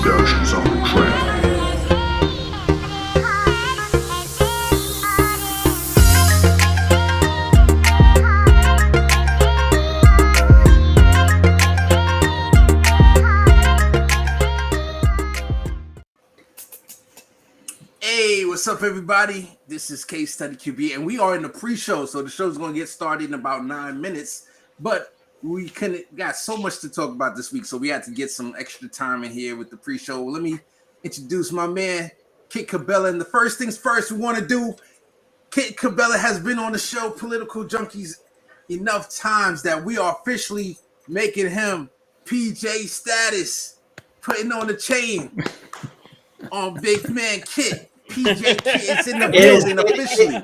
Productions on the track. Hey, what's up, everybody? This is Case Study QB, and we are in the pre-show, so the show's going to get started in about 9 minutes. But we got so much to talk about this week, so we had to get some extra time in here with the pre-show. Let me introduce my man, Kit Cabela. And the first things first, we want to do. Kit Cabela has been on the show, Political Junkies, enough times that we are officially making him PJ status, putting on the chain on Big Man Kit. PJ Kit is in the building officially.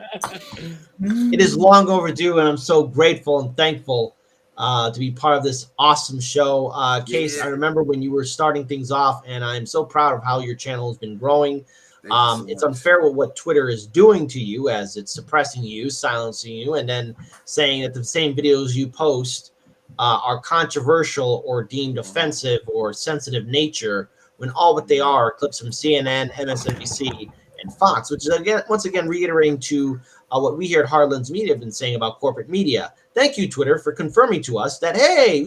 It is long overdue, and I'm so grateful and thankful to be part of this awesome show. Case, I remember when you were starting things off, and I'm so proud of how your channel has been growing. It's unfair with what Twitter is doing to you, as it's suppressing you, silencing you, and then saying that the same videos you post are controversial or deemed offensive or sensitive nature, when all what they are clips from CNN, MSNBC, and Fox, which is once again reiterating to what we here at Heartlands Media have been saying about corporate media. Thank you, Twitter, for confirming to us that, hey,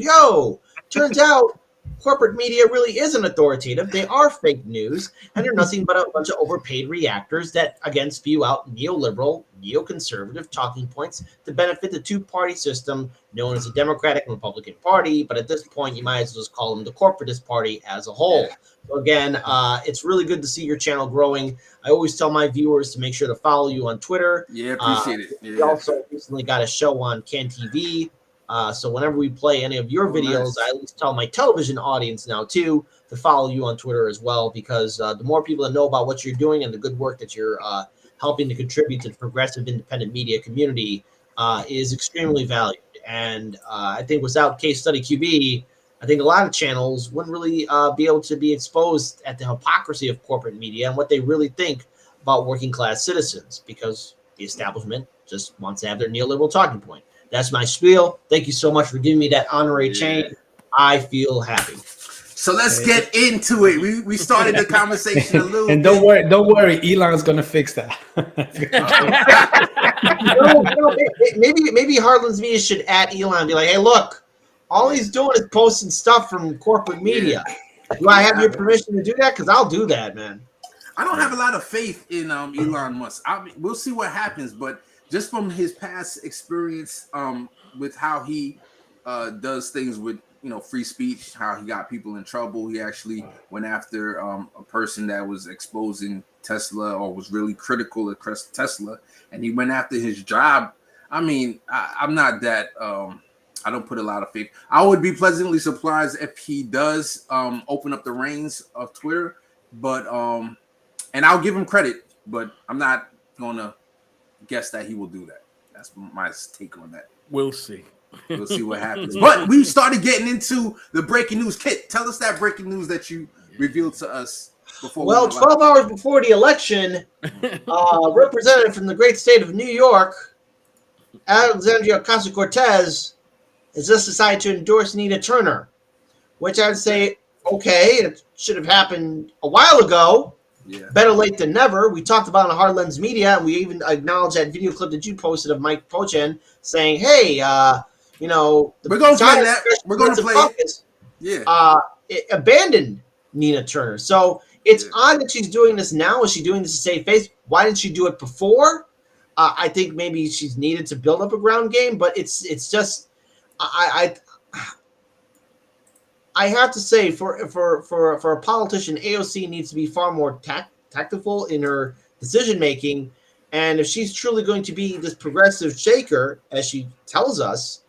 turns out corporate media really isn't authoritative. They are fake news, and they're nothing but a bunch of overpaid reactors that, again, spew out neoliberal, neoconservative talking points to benefit the two-party system known as the Democratic and Republican Party. But at this point, you might as well just call them the corporatist party as a whole. So again, it's really good to see your channel growing. I always tell my viewers to make sure to follow you on Twitter. Yeah, appreciate it. Yeah. We also recently got a show on Can TV. So whenever we play any of your videos, nice. I at least tell my television audience now, too, to follow you on Twitter as well, because the more people that know about what you're doing and the good work that you're helping to contribute to the progressive independent media community is extremely valued. And I think without Case Study QB, I think a lot of channels wouldn't really be able to be exposed at the hypocrisy of corporate media and what they really think about working class citizens, because the establishment just wants to have their neoliberal talking point. That's my spiel. Thank you so much for giving me that honorary chain. I feel happy. So let's get into it. We started the conversation a little and bit. Don't worry, Elon's gonna fix that. Maybe Heartlands Media should at Elon and be like, hey, look, all he's doing is posting stuff from corporate media. Do I have your permission to do that? Because I'll do that, man. I don't have a lot of faith in Elon Musk. We'll see what happens, but just from his past experience with how he does things with free speech, how he got people in trouble. He actually went after a person that was exposing Tesla or was really critical of Tesla, and he went after his job. I mean, I'm not that. I don't put a lot of faith. I would be pleasantly surprised if he does open up the reins of Twitter, but and I'll give him credit, but I'm not gonna guess that he will do that. That's my take on that. We'll see. We'll see what happens. But we started getting into the breaking news. Kit, tell us that breaking news that you revealed to us before. Well, 12 hours before the election, representative from the great state of New York, Alexandria Ocasio-Cortez, has just decided to endorse Nina Turner, which I'd say, okay, it should have happened a while ago. Yeah. Better late than never. We talked about it on Heartlands Media, and we even acknowledged that video clip that you posted of Mike Pochen saying, hey, we're going to play that. We're going to play it. Yeah. It abandoned Nina Turner. So it's odd that she's doing this now. Is she doing this to save face? Why didn't she do it before? I think maybe she's needed to build up a ground game, but it's just I have to say for a politician, AOC needs to be far more tactful in her decision making, and if she's truly going to be this progressive shaker, as she tells us,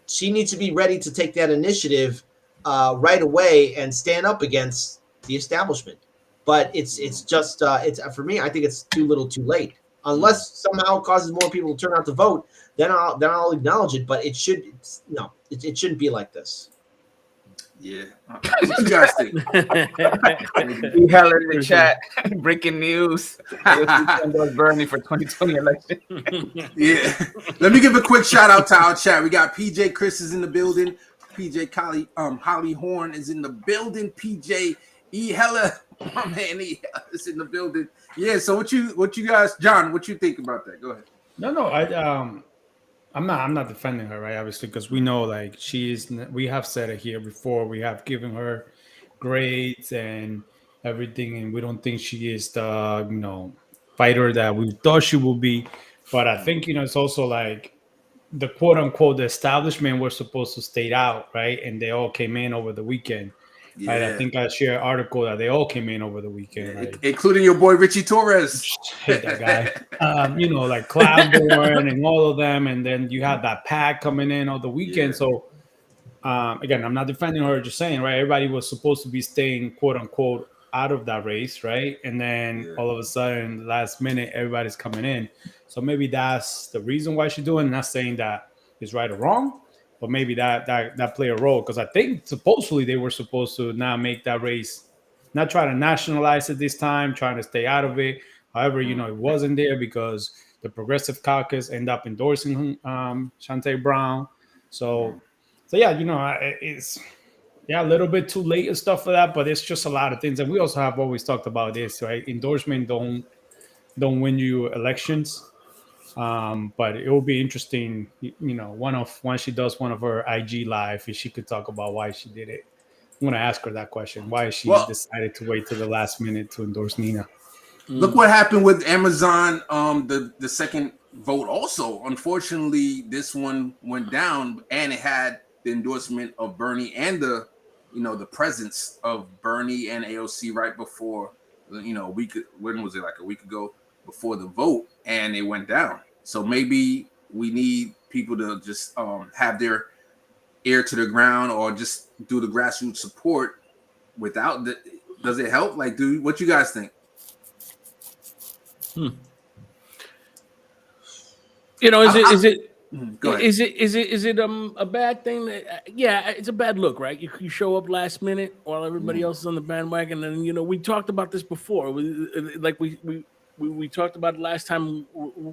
she needs to be ready to take that initiative right away and stand up against the establishment. But it's just for me, I think it's too little, too late. Unless somehow it causes more people to turn out to vote, then I'll acknowledge it. But it shouldn't be like this. Yeah. What you guys think? We held in the chat. Breaking news. Bernie for 2020 election. Yeah. Let me give a quick shout out to our chat. We got PJ Chris is in the building. PJ Holly Horn is in the building. PJ Hella, my man E Hella is in the building. Yeah. So what you guys, John? What you think about that? Go ahead. No, I'm not defending her, right? Obviously, because we know like she is. We have said it here before. We have given her grades and everything, and we don't think she is the fighter that we thought she would be. But I think it's also like the quote unquote the establishment were supposed to stay out, right? And they all came in over the weekend. Right. I Yeah. think I shared an article that they all came in over the weekend, Yeah, right? including your boy Richie Torres. Hate that guy. Like Cloudborn and all of them, and then you had that pack coming in on the weekend. Yeah. So again, I'm not defending her, just saying, right? Everybody was supposed to be staying quote unquote out of that race, right? And then all of a sudden, last minute, everybody's coming in. So maybe that's the reason why she's doing it. Not saying that is right or wrong, but maybe that play a role, because I think supposedly they were supposed to now make that race, not try to nationalize it this time, trying to stay out of it. However, it wasn't there because the Progressive Caucus ended up endorsing Shantae Brown. So yeah, it's a little bit too late and stuff for that, but it's just a lot of things. And we also have always talked about this, right? Endorsement don't win you elections. But it will be interesting, once she does one of her IG live, if she could talk about why she did it. I'm gonna ask her that question. Why she decided to wait to the last minute to endorse Nina. Look what happened with Amazon. The second vote also. Unfortunately, this one went down, and it had the endorsement of Bernie and the presence of Bernie and AOC right before a week. When was it? Like a week ago before the vote, and it went down. So maybe we need people to just have their ear to the ground, or just do the grassroots support. Without the, does it help? Like, what you guys think? Is it a bad thing? Yeah, it's a bad look, right? You show up last minute while everybody else is on the bandwagon, and we talked about this before. We talked about it last time.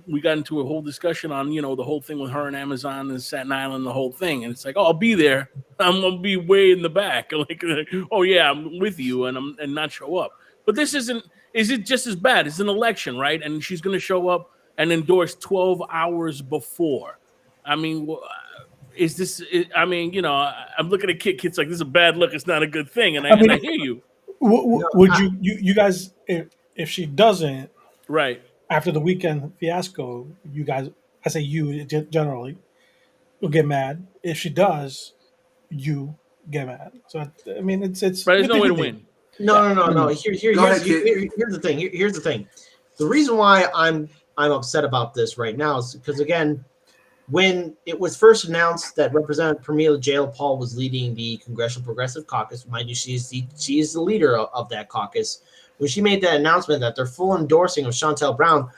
We got into a whole discussion on the whole thing with her and Amazon and Staten Island, the whole thing, and it's like, oh, I'll be there. I'm gonna be way in the back, like oh yeah, I'm with you, and not show up. But this isn't. Is it just as bad? It's an election, right? And she's gonna show up and endorse 12 hours before. I mean, is this? I'm looking at Kit's like, this is a bad look. It's not a good thing, and I hear you. Would you guys, if she doesn't, right after the weekend fiasco, you guys, I say you generally, will get mad. If she does, you get mad. So I mean, it's. But there's no way to win. No. Here's the thing. Here's the thing. The reason why I'm upset about this right now is because, again, when it was first announced that Representative Pramila Jayapal was leading the Congressional Progressive Caucus, mind you, she is the leader of that caucus. When she made that announcement that they're full endorsing of Chantel Brown,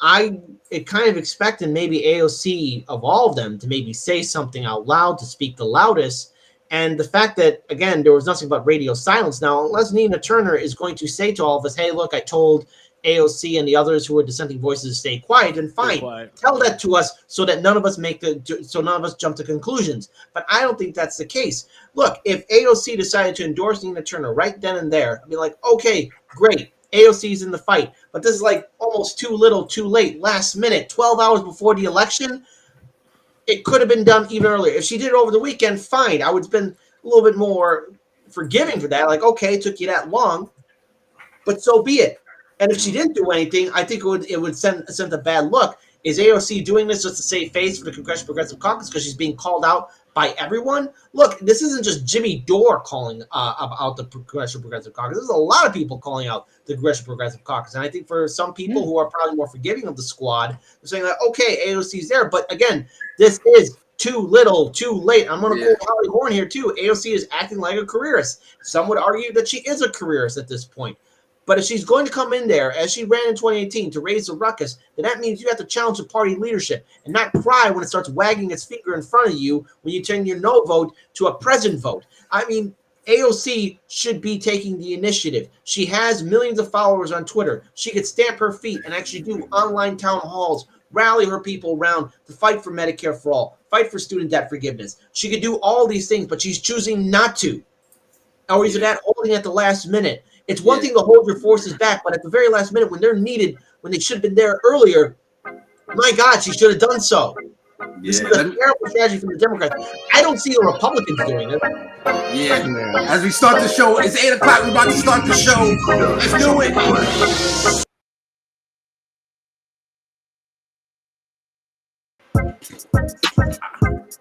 I kind of expected maybe AOC of all of them to maybe say something out loud, to speak the loudest. And the fact that, again, there was nothing but radio silence. Now, unless Nina Turner is going to say to all of us, hey, look, I told AOC and the others who are dissenting voices to stay quiet, and fine, tell that to us so that none of us jump to conclusions. But I don't think that's the case. Look, if AOC decided to endorse Nina Turner right then and there, I'd be like, okay, great, AOC's in the fight. But this is like almost too little, too late, last minute, 12 hours before the election. It could have been done even earlier. If she did it over the weekend, fine. I would have been a little bit more forgiving for that. Like, okay, it took you that long, but so be it. And if she didn't do anything, I think it would send a bad look. Is AOC doing this just to save face for the Congressional Progressive Caucus because she's being called out by everyone? Look, this isn't just Jimmy Dore calling out the Congressional Progressive Caucus. There's a lot of people calling out the Congressional Progressive Caucus. And I think for some people who are probably more forgiving of the squad, they're saying that, okay, AOC's there. But again, this is too little, too late. I'm going to quote Holly Horn here, too. AOC is acting like a careerist. Some would argue that she is a careerist at this point. But if she's going to come in there, as she ran in 2018, to raise the ruckus, then that means you have to challenge the party leadership and not cry when it starts wagging its finger in front of you when you turn your no vote to a present vote. I mean, AOC should be taking the initiative. She has millions of followers on Twitter. She could stamp her feet and actually do online town halls, rally her people around to fight for Medicare for all, fight for student debt forgiveness. She could do all these things, but she's choosing not to. or is it at holding at the last minute? It's one thing to hold your forces back, but at the very last minute, when they're needed, when they should have been there earlier, my God, she should have done so. This is a terrible strategy from the Democrats. I don't see the Republicans doing it. Yeah. As we start the show, it's 8 o'clock. We're about to start the show. Let's do it.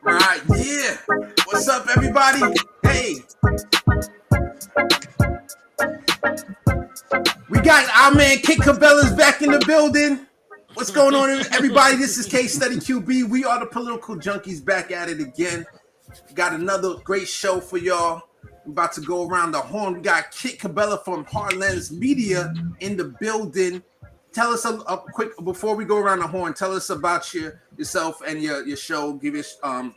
All right, yeah. What's up, everybody? Hey. We got our man Kit Cabela's back in the building. What's going on, everybody? This is K Study QB. We are the Political Junkies back at it again. Got another great show for y'all. We're about to go around the horn. We got Kit Cabela from HLM Media in the building. Tell us a quick, before we go around the horn, tell us about yourself and your show. Give us all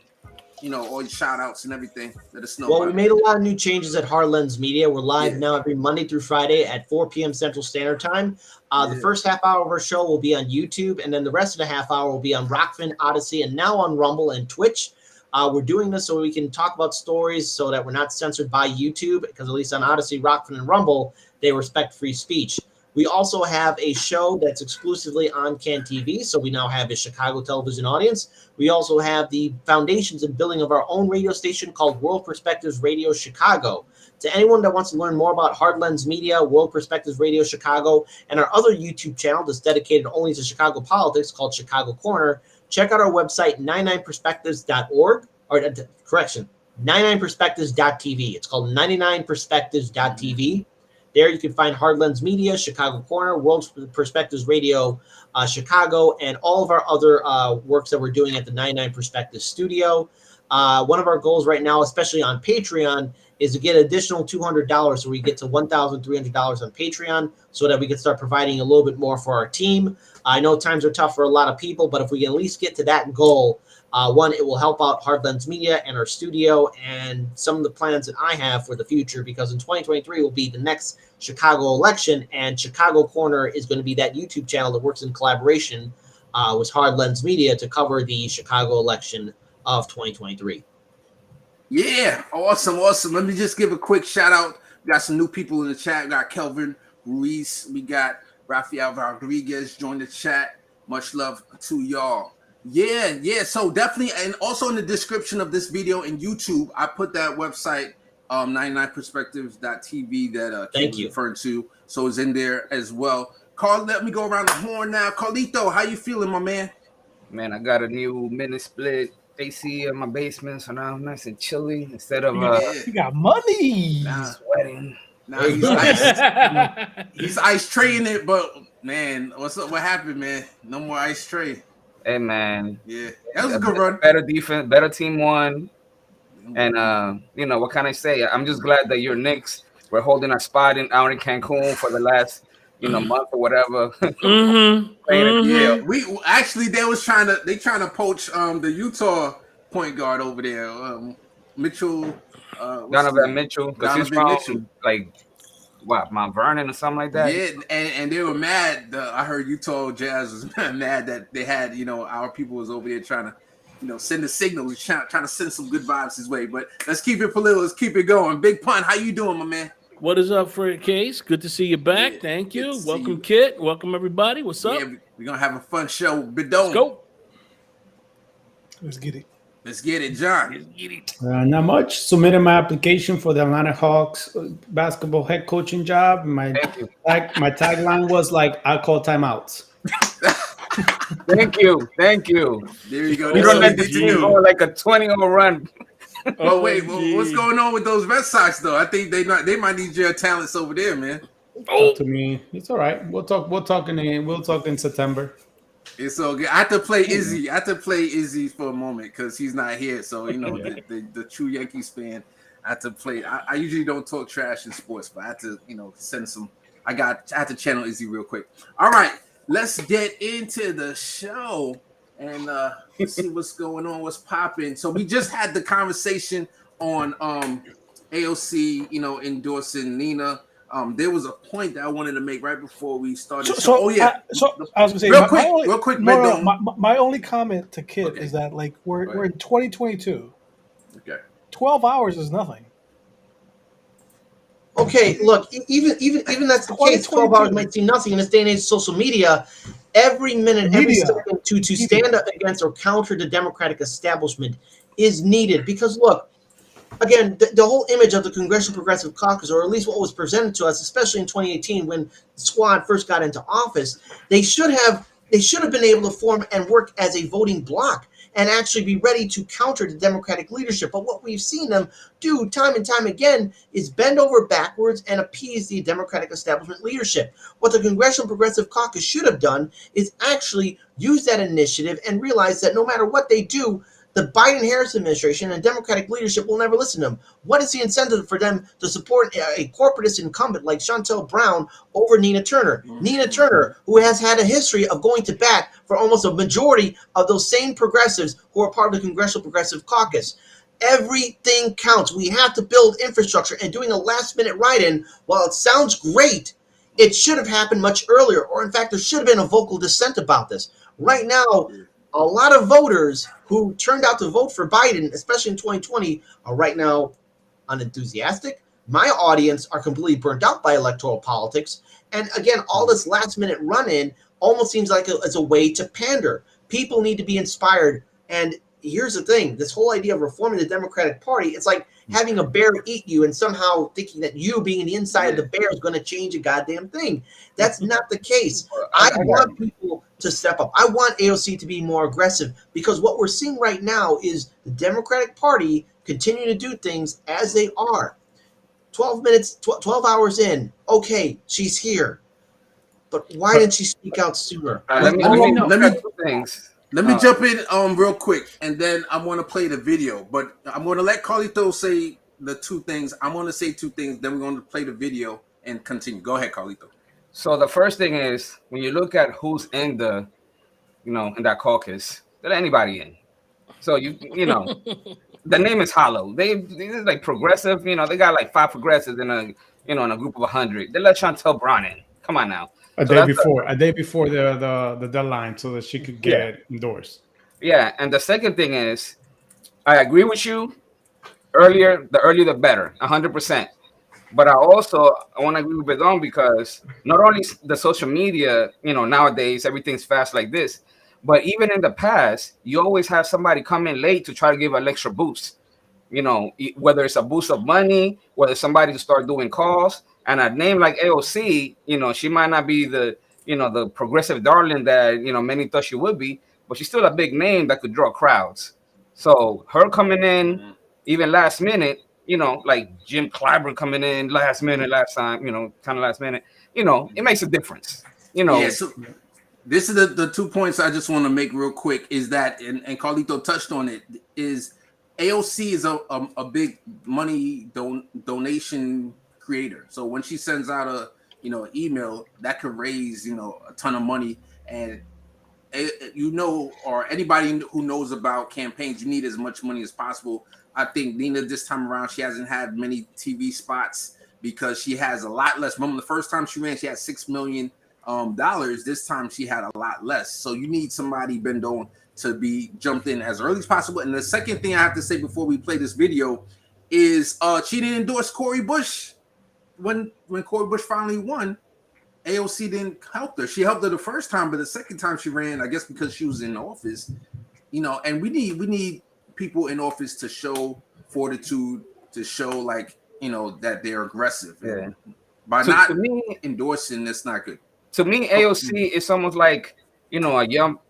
your shout outs and everything. Let us know. Well, we made a lot of new changes at HLM Media. We're live now every Monday through Friday at 4 p.m. Central Standard Time. The first half hour of our show will be on YouTube, and then the rest of the half hour will be on Rockfin, Odyssey, and now on Rumble and Twitch. We're doing this so we can talk about stories so that we're not censored by YouTube, because at least on Odyssey, Rockfin, and Rumble, they respect free speech. We also have a show that's exclusively on Can TV, so we now have a Chicago television audience. We also have the foundations and building of our own radio station called World Perspectives Radio Chicago. To anyone that wants to learn more about HLM Media, World Perspectives Radio Chicago, and our other YouTube channel that's dedicated only to Chicago politics called Chicago Corner, check out our website, 99perspectives.org, or 99perspectives.tv. It's called 99perspectives.tv. There you can find HLM Media, Chicago Corner, World Perspectives Radio Chicago, and all of our other works that we're doing at the 99 Perspectives Studio. One of our goals right now, especially on Patreon, is to get additional $200 so we get to $1,300 on Patreon so that we can start providing a little bit more for our team. I know times are tough for a lot of people, but if we can at least get to that goal, one, it will help out HLM Media and our studio and some of the plans that I have for the future, because in 2023 will be the next Chicago election, and Chicago Corner is going to be that YouTube channel that works in collaboration with HLM Media to cover the Chicago election of 2023. Yeah, awesome. Let me just give a quick shout out. We got some new people in the chat. We got Kelvin Ruiz. We got Rafael Rodriguez joined the chat. Much love to y'all. Yeah. So definitely, and also in the description of this video in YouTube, I put that website, 99perspectives.tv that Kate was referring to. So it's in there as well. Carl, let me go around the horn now. Carlito, how you feeling, my man? Man, I got a new mini split AC in my basement, so now I'm nice and chilly instead of you got money. Sweating. Now he's ice traying it, but man, what's up? What happened, man? No more ice tray. Hey man, yeah, that was a good run. Better defense, better team won, and what can I say? I'm just glad that your Knicks were holding our spot out in Cancun for the last month or whatever. Yeah, we actually they trying to poach the Utah point guard over there, Mitchell. Donovan Mitchell, because he's from Mount Vernon or something like that. Yeah, and they were mad. I heard Utah Jazz was mad that they had our people was over there trying to send a signal, trying to send some good vibes his way. But let's keep it political. Let's keep it going. Big Pun, how you doing, my man? What is up, Fred Case? Good to see you back. Yeah, thank you. Welcome, Kit. Welcome, everybody. What's up? Yeah, we're going to have a fun show. Bidon. Let's go. Let's get it. Let's get it, John. Let's get it. Not much. Submitted my application for the Atlanta Hawks basketball head coaching job. My tagline was I call timeouts. Thank you. There you go. You don't need to do like a 20-0 run. Oh wait, what's going on with those Red Sox though? I think they might need your talents over there, man. Up to me, it's all right. We'll talk in September. It's all good. I have to play Izzy for a moment because he's not here. So the true Yankees fan, I have to play. I usually don't talk trash in sports, but I have to send some. I have to channel Izzy real quick. All right, let's get into the show. And let's see what's going on, what's popping. So we just had the conversation on AOC, endorsing Nina. There was a point that I wanted to make right before we started. I was gonna say real quick. My only comment to Kit is that we're in 2022. Okay. 12 hours is nothing. Okay, look, even that's the case. 12 hours might seem nothing in this day and age of social media. Every minute, every second to stand up against or counter the Democratic establishment is needed. Because look, again, the whole image of the Congressional Progressive Caucus, or at least what was presented to us, especially in 2018 when the Squad first got into office, they should have been able to form and work as a voting bloc and actually be ready to counter the Democratic leadership. But what we've seen them do time and time again is bend over backwards and appease the Democratic establishment leadership. What the Congressional Progressive Caucus should have done is actually use that initiative and realize that no matter what they do, the Biden-Harris administration and Democratic leadership will never listen to them. What is the incentive for them to support a corporatist incumbent like Shontel Brown over Nina Turner? Nina Turner, who has had a history of going to bat for almost a majority of those same progressives who are part of the Congressional Progressive Caucus. Everything counts. We have to build infrastructure, and doing a last-minute write-in, while it sounds great, it should have happened much earlier, or in fact, there should have been a vocal dissent about this. Right now, a lot of voters who turned out to vote for Biden, especially in 2020, are right now unenthusiastic. My audience are completely burnt out by electoral politics. And again, all this last-minute run-in almost seems like it's a way to pander. People need to be inspired. And here's the thing. This whole idea of reforming the Democratic Party, it's like having a bear eat you and somehow thinking that you being in the inside of the bear is going to change a goddamn thing. That's not the case. I want people to step up. I want AOC to be more aggressive, because what we're seeing right now is the Democratic Party continue to do things as they are. 12 hours in, okay, she's here. But why didn't she speak out sooner? Let me jump in real quick, and then I want to play the video. But I'm going to let Carlito say the two things. I'm going to say two things, then we're going to play the video and continue. Go ahead, Carlito. So the first thing is, when you look at who's in the, in that caucus, there ain't anybody in. So you know, the name is hollow. They're like progressive. They got like 5 progressives in a in a group of 100. They let Shontel Brown in. Come on now. A day before the deadline, so that she could get endorsed. Yeah, and the second thing is, I agree with you. The earlier the better, 100%. But I want to agree with Bedon, because not only the social media, nowadays everything's fast like this, but even in the past, you always have somebody come in late to try to give an extra boost. Whether it's a boost of money, whether somebody to start doing calls. And a name like AOC, she might not be the progressive darling that, many thought she would be, but she's still a big name that could draw crowds. So her coming in even last minute, like Jim Clyburn coming in last minute, last time, kind of last minute, it makes a difference, Yeah, so this is the 2 points I just want to make real quick is that, and Carlito touched on it, is AOC is a big money donation creator. So when she sends out a email, that could raise a ton of money. And or anybody who knows about campaigns, you need as much money as possible. I think Nina this time around, she hasn't had many TV spots because she has a lot less. Remember the first time she ran, she had $6 million. This time she had a lot less. So you need somebody, Bendon, to be jumped in as early as possible. And the second thing I have to say before we play this video is she didn't endorse Cori Bush. When Cori Bush finally won, AOC didn't help her. She helped her the first time, but the second time she ran, I guess because she was in office, and we need people in office to show fortitude, to show that they're aggressive. Yeah. By not endorsing, that's not good. To me, AOC is almost like, a young,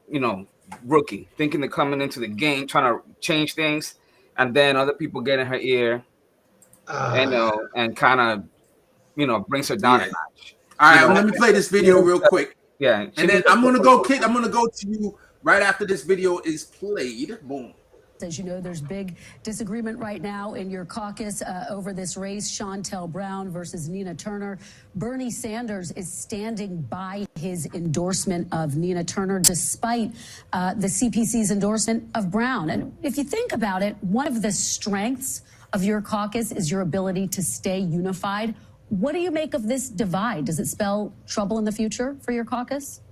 rookie thinking they're coming into the game, trying to change things, and then other people get in her ear, and kind of, brings her down a notch. All right, let me play this video real quick. Yeah, and then I'm gonna go, Kid. I'm gonna go to you right after this video is played. Boom. As you know, there's big disagreement right now in your caucus over this race, Shontel Brown versus Nina Turner. Bernie Sanders is standing by his endorsement of Nina Turner despite the CPC's endorsement of Brown. And if you think about it, one of the strengths of your caucus is your ability to stay unified. What do you make of this divide? Does it spell trouble in the future for your caucus?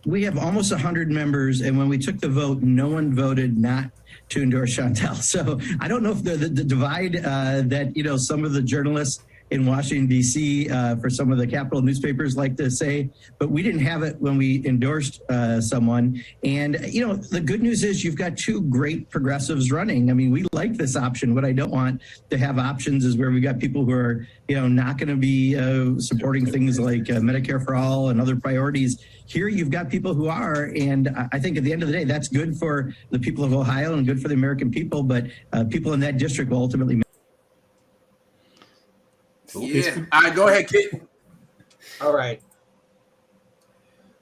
We have almost 100 members, and when we took the vote, no one voted not to endorse Shontel. So I don't know if the divide that some of the journalists in Washington, D.C. For some of the capital newspapers like to say, but we didn't have it when we endorsed someone. And, the good news is you've got two great progressives running. I mean, we like this option. What I don't want to have options is where we got people who are, not going to be supporting things like Medicare for all and other priorities. Here you've got people who are, and I think at the end of the day, that's good for the people of Ohio and good for the American people, but people in that district will ultimately. Yeah. All right, go ahead, Kit. All right.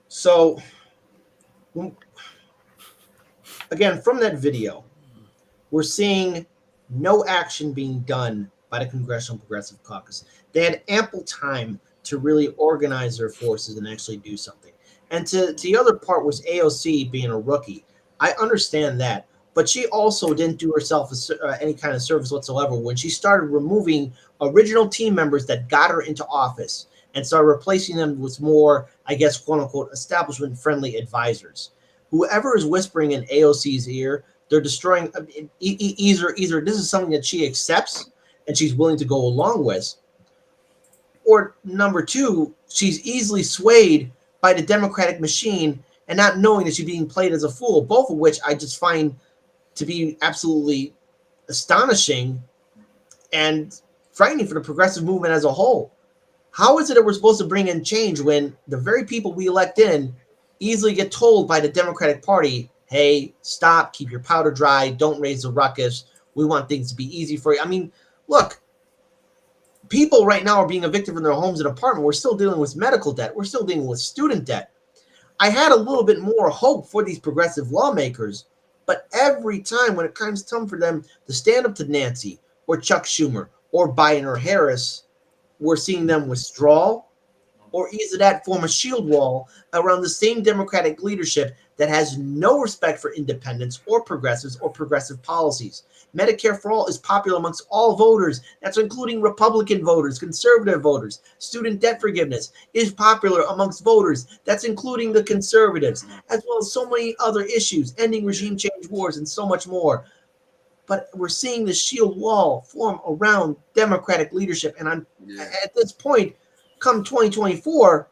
So, again, from that video, we're seeing no action being done by the Congressional Progressive Caucus. They had ample time to really organize their forces and actually do something. And to the other part was AOC being a rookie. I understand that, but she also didn't do herself any kind of service whatsoever when she started removing original team members that got her into office and started replacing them with more, I guess, quote unquote, establishment-friendly advisors. Whoever is whispering in AOC's ear, they're destroying. Either this is something that she accepts and she's willing to go along with, or number two, she's easily swayed by the Democratic machine and not knowing that she's being played as a fool, both of which I just find to be absolutely astonishing and frightening for the progressive movement as a whole. How is it that we're supposed to bring in change when the very people we elect in easily get told by the Democratic Party, hey, stop, keep your powder dry, don't raise the ruckus, we want things to be easy for you. I mean, look, people right now are being evicted from their homes and apartments. We're still dealing with medical debt. We're still dealing with student debt. I had a little bit more hope for these progressive lawmakers, but every time when it comes time for them to stand up to Nancy or Chuck Schumer or Biden or Harris, we're seeing them withdraw or either that form a shield wall around the same Democratic leadership that has no respect for independents or progressives or progressive policies. Medicare for all is popular amongst all voters. That's including Republican voters, conservative voters. Student debt forgiveness is popular amongst voters. That's including the conservatives, as well as so many other issues, ending regime change wars and so much more. But we're seeing the shield wall form around Democratic leadership. And at this point, come 2024,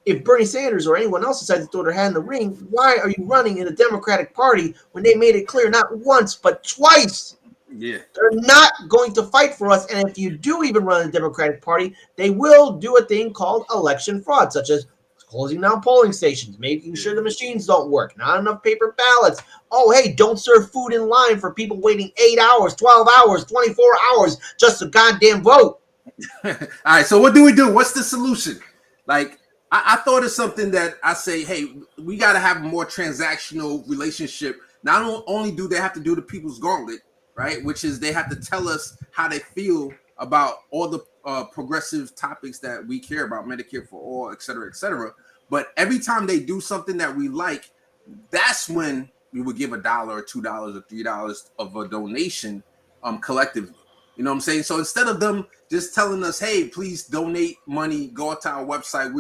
if Bernie Sanders or anyone else decides to throw their hat in the ring, why are you running in the Democratic Party when they made it clear not once but twice? Yeah, they're not going to fight for us. And if you do even run the Democratic Party, they will do a thing called election fraud, such as closing down polling stations, making sure the machines don't work, not enough paper ballots. Oh, hey, don't serve food in line for people waiting 8 hours, 12 hours, 24 hours just to goddamn vote. All right, so what do we do? What's the solution? Like, I thought of something that I say, hey, we got to have a more transactional relationship. Not only do they have to do the people's gauntlet, right, which is they have to tell us how they feel about all the progressive topics that we care about, Medicare for all, et cetera, but every time they do something that we like, that's when we would give $1 or $2 or $3 of a donation collectively. You know what I'm saying? So instead of them just telling us, hey, please donate money, go out to our website,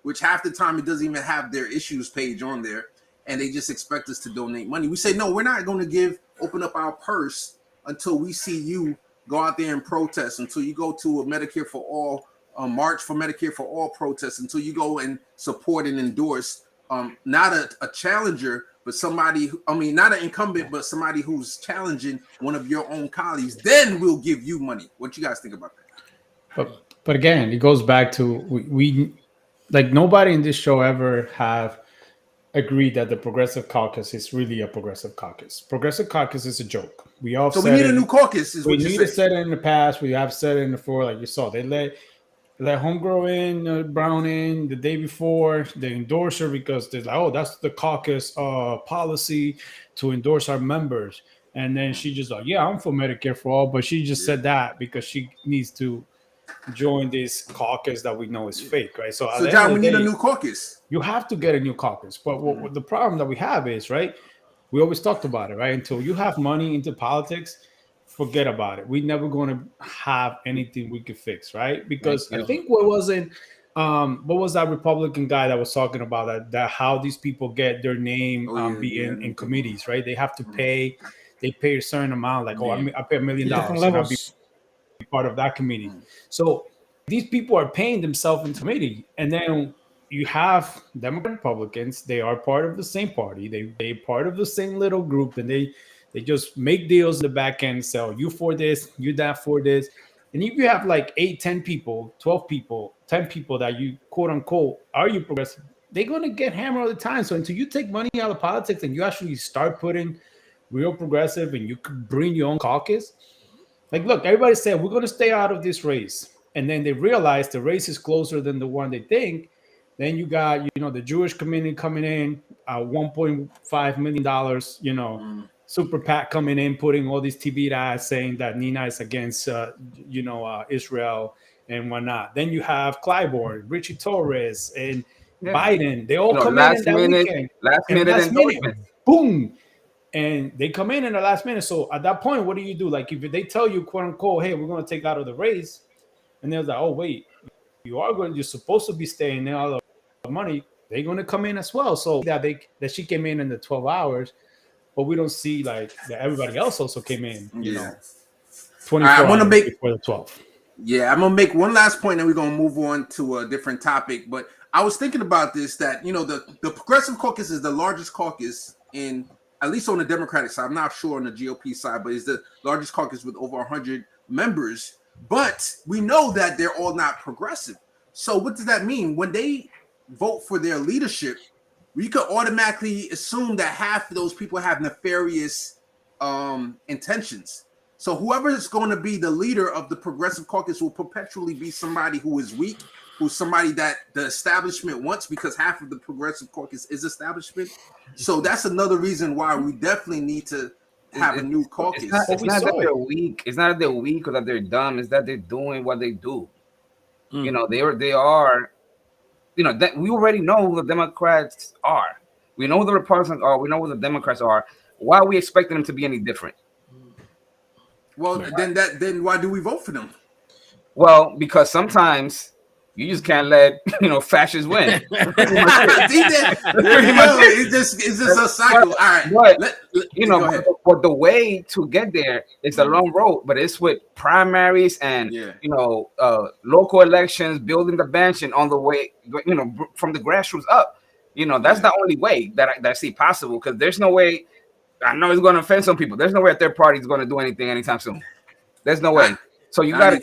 which half the time it doesn't even have their issues page on there, and they just expect us to donate money. We say, no, we're not going to open up our purse until we see you go out there and protest, until you go to a Medicare for All, March for Medicare for All protest, until you go and support and endorse not a challenger, but somebody, not an incumbent, but somebody who's challenging one of your own colleagues. Then we'll give you money. What you guys think about that? But again, it goes back to we like nobody in this show ever have agreed that the Progressive Caucus is really a Progressive Caucus. Progressive Caucus is a joke. We all so we need a new caucus. We need to set it in the past. We have said it in the before, like you saw. They let Homegrown in, Brown in the day before. They endorse her because they're like, oh, that's the caucus policy to endorse our members. And then she just like, yeah, I'm for Medicare for all, but she just said that because she needs to join this caucus that we know is fake, right? So John, we need a new caucus. You have to get a new caucus. But what the problem that we have is, right, we always talked about it, right? Until you have money into politics, forget about it. We're never going to have anything we could fix, right? Because I think what was that Republican guy that was talking about that how these people get their name in committees, right? They have to pay. They pay a certain amount, like I pay $1 million and I'll be part of that committee. So these people are paying themselves into committee, and then you have Democrat Republicans. They are part of the same party. They part of the same little group, and they just make deals in the back end. So you for this, you that for this. And if you have like 8, 10 people, 12 people, 10 people that you quote unquote are you progressive, they're gonna get hammered all the time. So until you take money out of politics and you actually start putting real progressive and you could bring your own caucus, like look, everybody said we're gonna stay out of this race. And then they realize the race is closer than the one they think. Then you got, the Jewish community coming in, $1.5 million, super PAC coming in, putting all these TV ads saying that Nina is against, Israel and whatnot. Then you have Clyburn, Richie Torres, and Biden. They all come in that weekend. Last minute, boom. And they come in the last minute. So at that point, what do you do? Like if they tell you, quote unquote, hey, we're going to take out of the race. And they're like, oh, wait, you're supposed to be staying there. All the money, they're going to come in as well. So that she came in the 12 hours, but we don't see like that everybody else also came in, 24 hours before the 12. Yeah, I'm going to make one last point and we're going to move on to a different topic. But I was thinking about this, that, the Progressive Caucus is the largest caucus in, at least on the Democratic side. I'm not sure on the GOP side, but it's the largest caucus with over 100 members. But we know that they're all not progressive. So what does that mean? When they vote for their leadership, we could automatically assume that half of those people have nefarious intentions. So whoever is going to be the leader of the Progressive Caucus will perpetually be somebody who is weak, who's somebody that the establishment wants, because half of the Progressive Caucus is establishment. So that's another reason why we definitely need to have a new caucus. It's not that they're weak. It's not that they're weak or that they're dumb. It's that they're doing what they do. They are. That we already know who the Democrats are. We know who the Republicans are. We know who the Democrats are. Why are we expecting them to be any different? Well, then why do we vote for them? Well, because sometimes you just can't let fascists win. It's just a cycle. All right, but the way to get there is a long road. But it's with primaries and local elections, building the bench, and on the way, from the grassroots up. That's the only way that I see possible. Because there's no way. I know it's going to offend some people. There's no way a third party is going to do anything anytime soon. There's no way. So you gotta.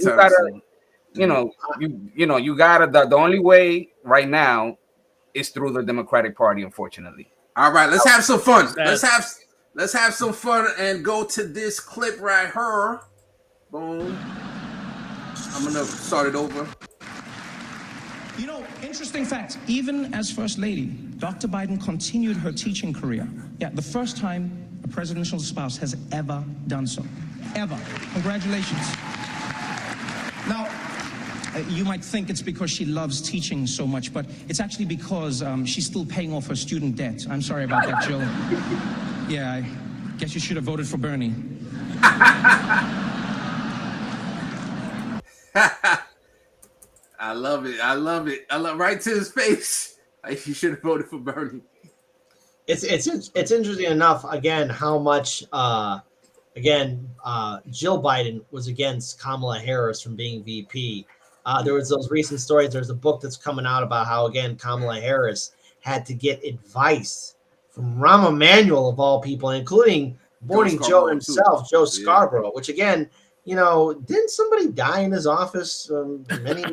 The only way right now is through the Democratic Party, unfortunately. All right, let's have some fun. Let's have some fun and go to this clip right here. Boom. I'm gonna start it over. Interesting fact, even as First Lady, Dr. Biden continued her teaching career. Yeah, the first time a presidential spouse has ever done so. Ever. Congratulations. Now, you might think it's because she loves teaching so much, but it's actually because she's still paying off her student debt. I'm sorry about that, Jill. Yeah, I guess you should have voted for Bernie. I love it. I love right to his face. Like, you should have voted for Bernie. It's interesting enough, again, how much Jill Biden was against Kamala Harris from being VP. There was those recent stories. There's a book that's coming out about how, again, Kamala Harris had to get advice from Rahm Emanuel, of all people, including Morning Joe himself, Joe Scarborough, which, again, didn't somebody die in his office many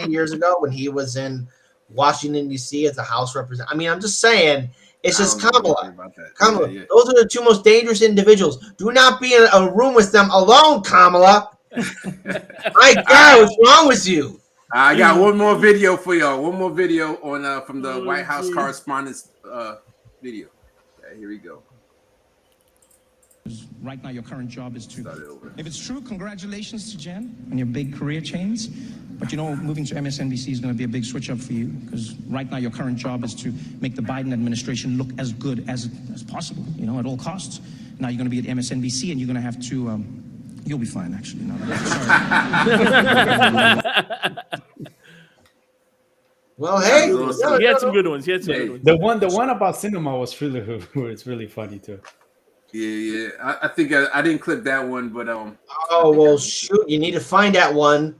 years ago when he was in Washington, D.C. as a House representative? I mean, I'm just saying, it's just Kamala. Kamala, yeah. Those are the two most dangerous individuals. Do not be in a room with them alone, Kamala. My God, what's wrong with you? I got one more video for y'all. One more video on from the White House Correspondents video. Okay, here we go. Right now, your current job is to, if it's true, congratulations to Jen on your big career change. But moving to MSNBC is going to be a big switch up for you, because right now your current job is to make the Biden administration look as good as possible, at all costs. Now you're going to be at MSNBC and you're going to have to, you'll be fine, actually. No, sorry. Well, hey, he had some good ones. The one about cinema was it's really funny too. Yeah. I think I didn't clip that one, but Oh well, shoot! You need to find that one.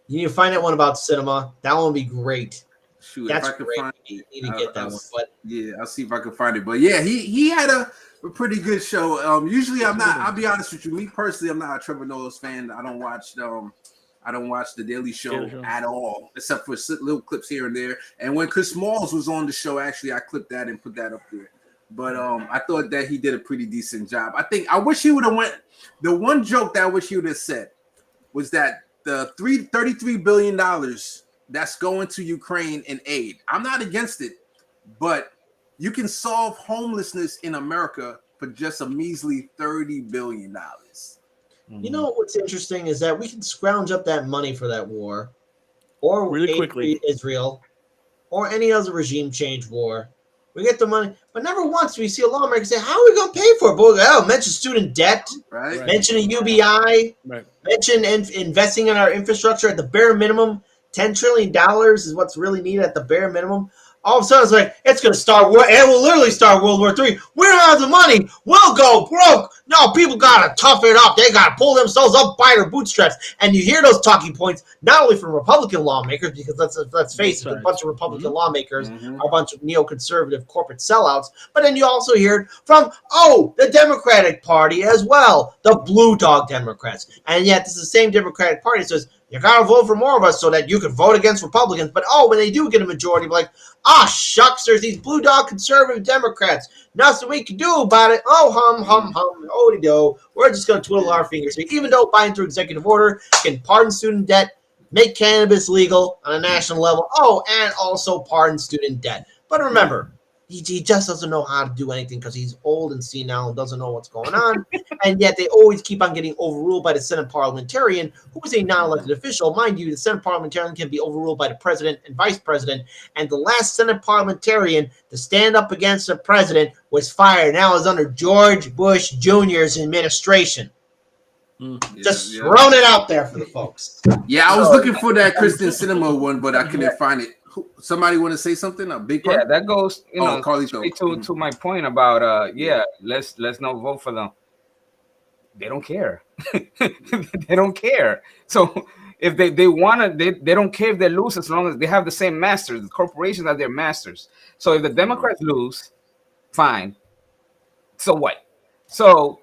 You need to find that one about cinema. That one would be great. Shoot, That's if I can great. find You it, need to get that one. But yeah, I'll see if I can find it. But yeah, he had a pretty good show. Usually I'm not. I'll be honest with you. Me personally, I'm not a Trevor Noah's fan. I don't watch the Daily Show at all, except for little clips here and there. And when Chris Smalls was on the show, actually, I clipped that and put that up there. But I thought that he did a pretty decent job. I wish he would have went. The one joke that I wish he would have said was that the $33 billion that's going to Ukraine in aid. I'm not against it, but you can solve homelessness in America for just a measly $30 billion. You know what's interesting is that we can scrounge up that money for that war, or really quickly Israel, or any other regime change war. We get the money, but never once do we see a lawmaker say, "How are we going to pay for it?" But mention student debt, right? Mention a UBI, right? Mention investing in our infrastructure at the bare minimum. $10 trillion is what's really needed at the bare minimum. All of a sudden, it's like, it's going to start, it will literally start World War III. We don't have the money. We'll go broke. No, people got to tough it up. They got to pull themselves up by their bootstraps. And you hear those talking points, not only from Republican lawmakers, because let's face it, a bunch of Republican lawmakers are a bunch of neoconservative corporate sellouts, but then you also hear it from, the Democratic Party as well, the blue dog Democrats. And yet, this is the same Democratic Party that says, you got to vote for more of us so that you can vote against Republicans. But, when they do get a majority, like, shucks, there's these blue dog conservative Democrats. Nothing we can do about it. Hum, oh-de-do. We're just going to twiddle our fingers. Even though Biden, through executive order, can pardon student debt, make cannabis legal on a national level, and also pardon student debt. But remember, he just doesn't know how to do anything because he's old and senile and doesn't know what's going on. And yet they always keep on getting overruled by the Senate parliamentarian, who is a non-elected official. Mind you, the Senate parliamentarian can be overruled by the president and vice president. And the last Senate parliamentarian to stand up against the president was fired. Now is under George Bush Jr.'s administration. Just throwing it out there for the folks. Yeah, I was looking for that Kristen Cinema one, but I couldn't find it. Somebody want to say something? A big part? Yeah, that goes straight to my point about let's not vote for them. They don't care. They don't care. So if they want to, they don't care if they lose as long as they have the same masters. The corporations are their masters. So if the Democrats lose, fine. So what? So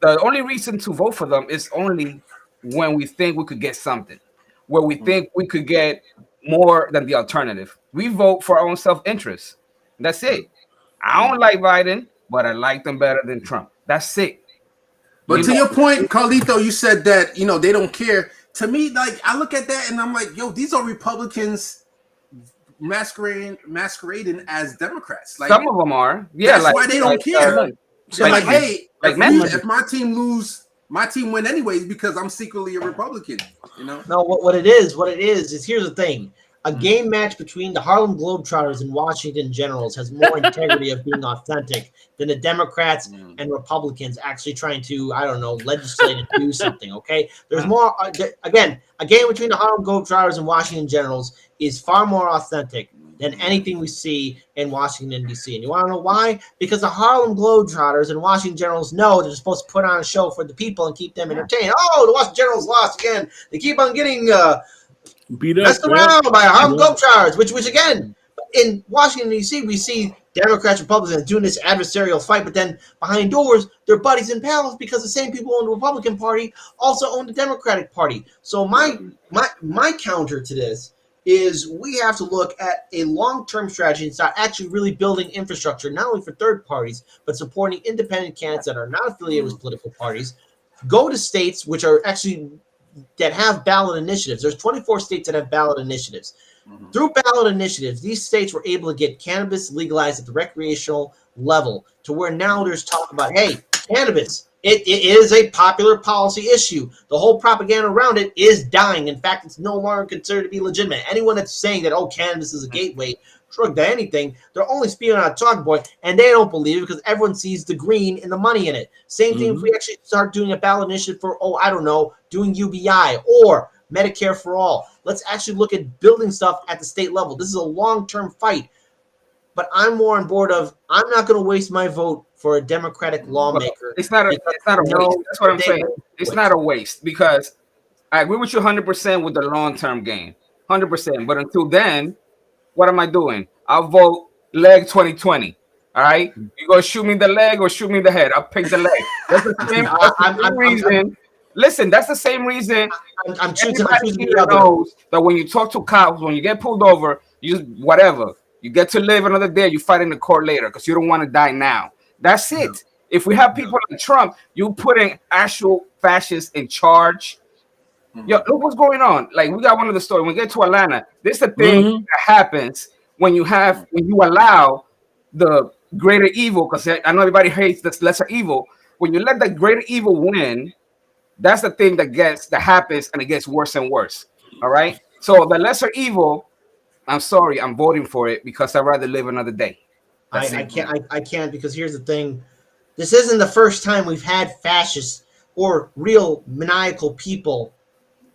the only reason to vote for them is only when we think we could get something, where we think we could get more than the alternative. We vote for our own self-interest. That's it. I don't like Biden, but I like them better than Trump. That's it. But to your point, Carlito, you said that, they don't care. To me, like, I look at that and I'm like, these are Republicans masquerading as Democrats. Like, some of them are. Yeah, that's why they don't care. So hey, if my team lose, my team win anyways because I'm secretly a Republican. No, what it is here's the thing. A game match between the Harlem Globetrotters and Washington Generals has more integrity of being authentic than the Democrats and Republicans actually trying to, legislate and do something, okay? There's more, again, a game between the Harlem Globetrotters and Washington Generals is far more authentic than anything we see in Washington, D.C. And you want to know why? Because the Harlem Globetrotters and Washington Generals know they're supposed to put on a show for the people and keep them entertained. The Washington Generals lost again. They keep on getting beat up, messed around by Harlem Globetrotters, which again, in Washington, D.C., we see Democrats, Republicans doing this adversarial fight, but then behind doors, they're buddies and pals because the same people in the Republican Party also own the Democratic Party. So my counter to this is we have to look at a long-term strategy and start actually really building infrastructure, not only for third parties, but supporting independent candidates that are not affiliated with political parties. Go to states which are actually that have ballot initiatives. There's 24 states that have ballot initiatives. Through ballot initiatives, these states were able to get cannabis legalized at the recreational level to where now there's talk about, hey, cannabis, it is a popular policy issue. The whole propaganda around it is dying. In fact, it's no longer considered to be legitimate. Anyone that's saying that, cannabis is a gateway drug to anything, they're only speaking on a talking point, and they don't believe it because everyone sees the green and the money in it. Same thing if we actually start doing a ballot initiative for, doing UBI or Medicare for all. Let's actually look at building stuff at the state level. This is a long-term fight. But I'm more on board of I'm not going to waste my vote for a Democratic lawmaker. It's not a waste. That's what I'm saying. It's not a waste because I agree with you 100% with the long-term game, 100%. But until then, what am I doing? I'll vote leg 2020. All right, you gonna shoot me the leg or shoot me the head? I'll pick the leg. That's the same reason. Listen, that's the same reason. I'm choosing Everybody the here other. knows that when you talk to cops, when you get pulled over, you just whatever. You get to live another day. You fight in the court later because you don't want to die now. That's it. If we have people like Trump, you putting actual fascists in charge. Yo, look what's going on. Like we got one of the stories. When we get to Atlanta, this is the thing that happens when you allow the greater evil, because I know everybody hates this lesser evil. When you let the greater evil win, that's the thing that happens, and it gets worse and worse. All right. So the lesser evil, I'm sorry, I'm voting for it because I'd rather live another day. I can't because here's the thing. This isn't the first time we've had fascists or real maniacal people